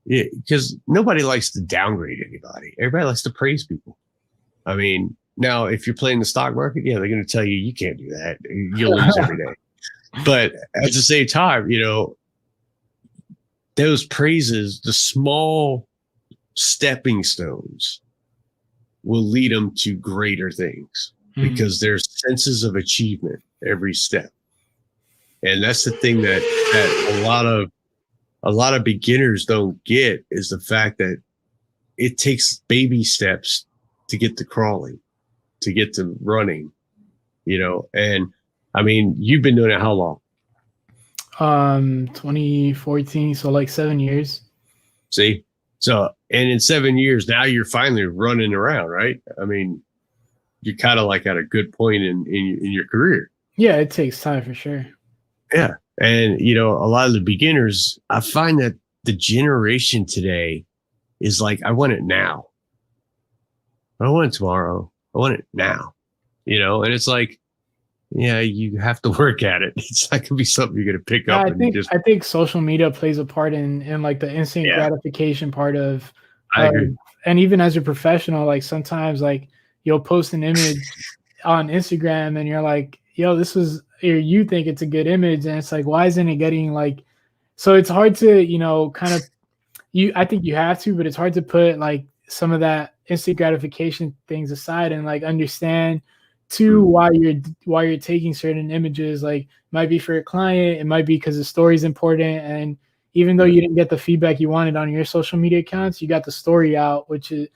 Because nobody likes to downgrade anybody. Everybody likes to praise people. Now, if you're playing the stock market, yeah, they're going to tell you can't do that. You'll lose every day. But at the same time, those praises, the small stepping stones, will lead them to greater things because there's senses of achievement every step. And that's the thing that a lot of beginners don't get, is the fact that it takes baby steps to get to crawling, to get to running, and you've been doing it how long? 2014, so like 7 years. See, so, and in 7 years now you're finally running around, right? You're kind of like at a good point in your career. Yeah, it takes time for sure. Yeah. And a lot of the beginners, I find that the generation today is like, I want it now. I don't want it tomorrow. I want it now, and it's like, yeah, you have to work at it. It's not gonna be something you're gonna pick up. I think social media plays a part in like the instant gratification part of. I agree. And even as a professional, like sometimes like you'll post an image on Instagram and you're like, yo, this was, or you think it's a good image, and it's like, why isn't it getting like? So it's hard to kind of I think you have to, but it's hard to put like some of that instant gratification things aside and like understand too why you're taking certain images. Like, it might be for a client, it might be because the story is important, and even though you didn't get the feedback you wanted on your social media accounts, you got the story out, which is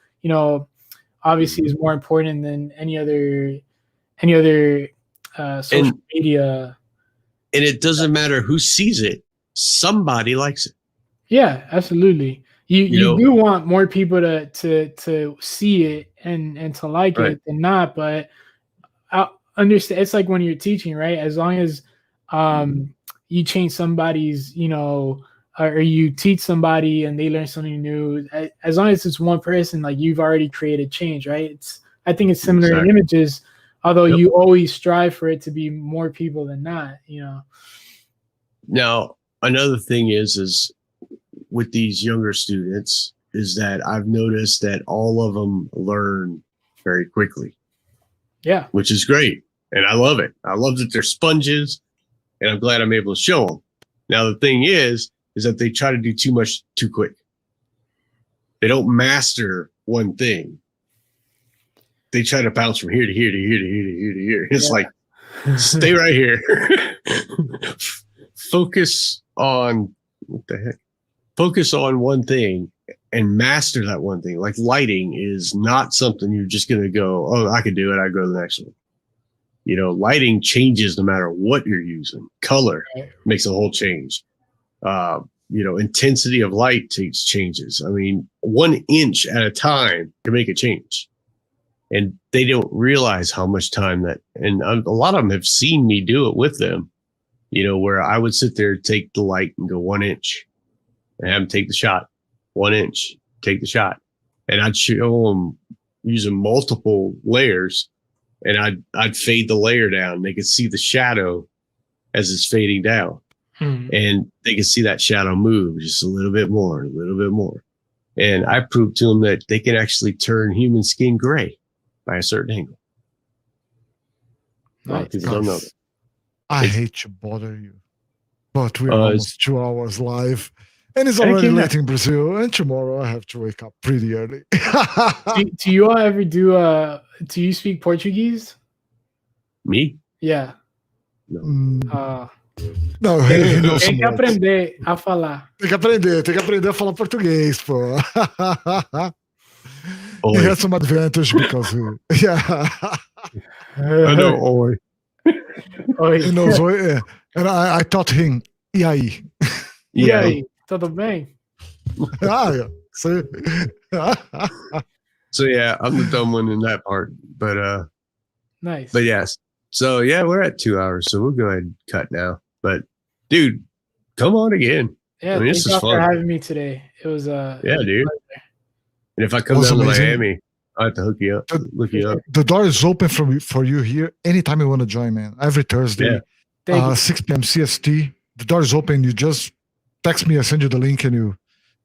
obviously is more important than any other social media. And it doesn't matter who sees it, somebody likes it. Yeah, absolutely. You do want more people to see it and to like it than not, but I understand. It's like when you're teaching, right? As long as you change somebody's, or you teach somebody and they learn something new, as long as it's one person, like you've already created change, right? I think it's similar in images, although you always strive for it to be more people than not, Now, another thing is with these younger students is that I've noticed that all of them learn very quickly. Yeah. Which is great. And I love it. I love that they're sponges, and I'm glad I'm able to show them. Now, the thing is that they try to do too much too quick. They don't master one thing. They try to bounce from here to here to here to here to here to here. It's like, stay right here. Focus on, what the heck? Focus on one thing and master that one thing. Like lighting is not something you're just going to go, oh, I can do it. I go to the next one. Lighting changes no matter what you're using. Color makes a whole change. intensity of light changes. I mean, 1 inch at a time can make a change. And they don't realize how much time and a lot of them have seen me do it with them, where I would sit there, take the light and go 1 inch and have them take the shot, 1 inch, take the shot. And I'd show them using multiple layers, and I'd fade the layer down. They could see the shadow as it's fading down. And they can see that shadow move just a little bit more, a little bit more. And I proved to them that they can actually turn human skin gray by a certain angle. A lot of people don't know that. I hate to bother you, but we're almost 2 hours live, and it's already late in Brazil, and tomorrow I have to wake up pretty early. Do you all ever do you speak Portuguese? Me? Yeah. No. Não, ele não tem que aprender a falar. Tem que aprender a falar português, pô. He has some advantage because I know oi. He knows oi, yeah. And I taught him e aí. E aí, tudo bem? Yeah. So yeah, I'm the dumb one in that part, but nice. But yes. So yeah, we're at 2 hours, so we'll go ahead and cut now. But dude, come on again. Yeah, thanks for having me today. It was yeah, dude. And if I come down to Miami, I have to hook you up. The door is open for you here anytime you want to join, man. Every Thursday, 6 p.m. CST. The door is open. You just text me. I send you the link, and you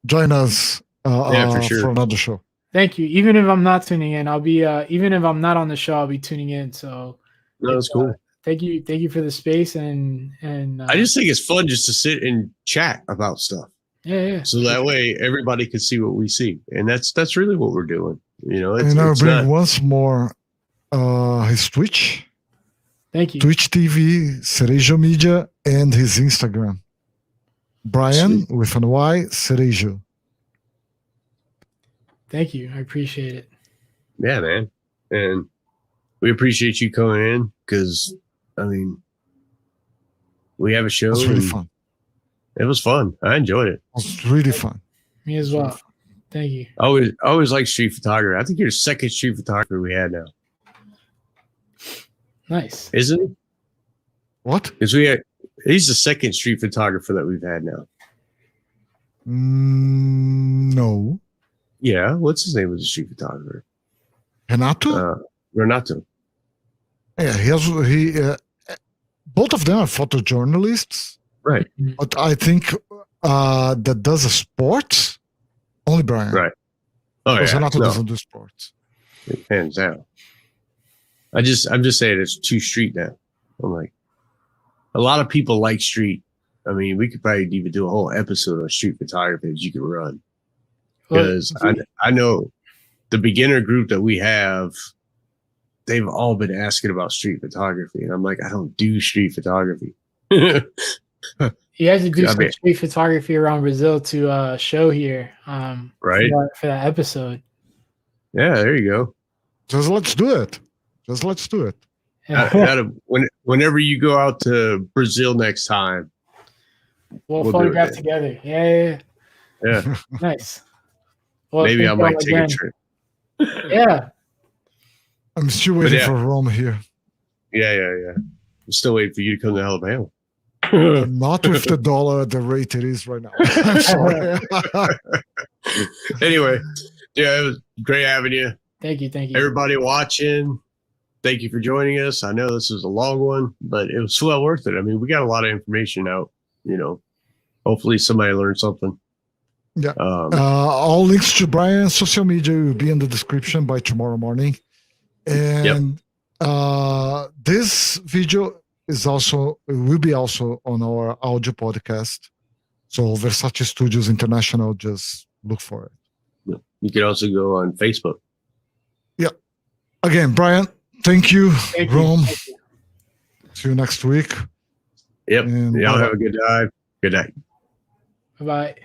join us for sure. For another show. Thank you. Even if I'm not tuning in, I'll be. Even if I'm not on the show, I'll be tuning in. So that's cool. Thank you for the space and I just think it's fun just to sit and chat about stuff. Yeah. So that way everybody can see what we see, and that's really what we're doing. And I'll bring once more his Twitch. Thank you. Twitch TV, Cerejo Media, and his Instagram. Brian with an Y, Cerejo. Thank you. I appreciate it. Yeah, man. And we appreciate you coming in because, I mean, we have a show. It was really fun. It was fun. I enjoyed it. It was really fun. Me as well. Thank you. I always like street photography. I think you're the second street photographer we had now. Nice. Isn't he? What? Because he's the second street photographer that we've had now. No. Yeah. What's his name? Was a street photographer? Renato. Renato. Yeah, both of them are photojournalists, right? But I think that does a sports only Brian, right? Oh yeah, Renato doesn't do sports. Hands down. I'm just saying it's too street now. I'm like, a lot of people like street. I mean, we could probably even do a whole episode on street photography that you could run, because I know the beginner group that we have. They've all been asking about street photography, and I'm like, I don't do street photography. You have to do some street photography around Brazil to show here, right? For that episode. Yeah, there you go. Just let's do it. Whenever you go out to Brazil next time, we'll photograph together. Yeah. Nice. Well, maybe I might take a trip. Yeah. I'm still waiting for Rome here. Yeah. I'm still waiting for you to come to Alabama. Not with the dollar at the rate it is right now. I'm sorry. Anyway, yeah, it was great having you. Thank you. Everybody watching, thank you for joining us. I know this was a long one, but it was well worth it. I mean, we got a lot of information out. Hopefully somebody learned something. Yeah. All links to Brian's social media will be in the description by tomorrow morning. And this video will be also on our audio podcast. So Versace Studios International, just look for it. You can also go on Facebook. Yeah. Again, Brian, thank you. Rome. Thank you. See you next week. Yep. Y'all have a good night. Good night. Bye-bye.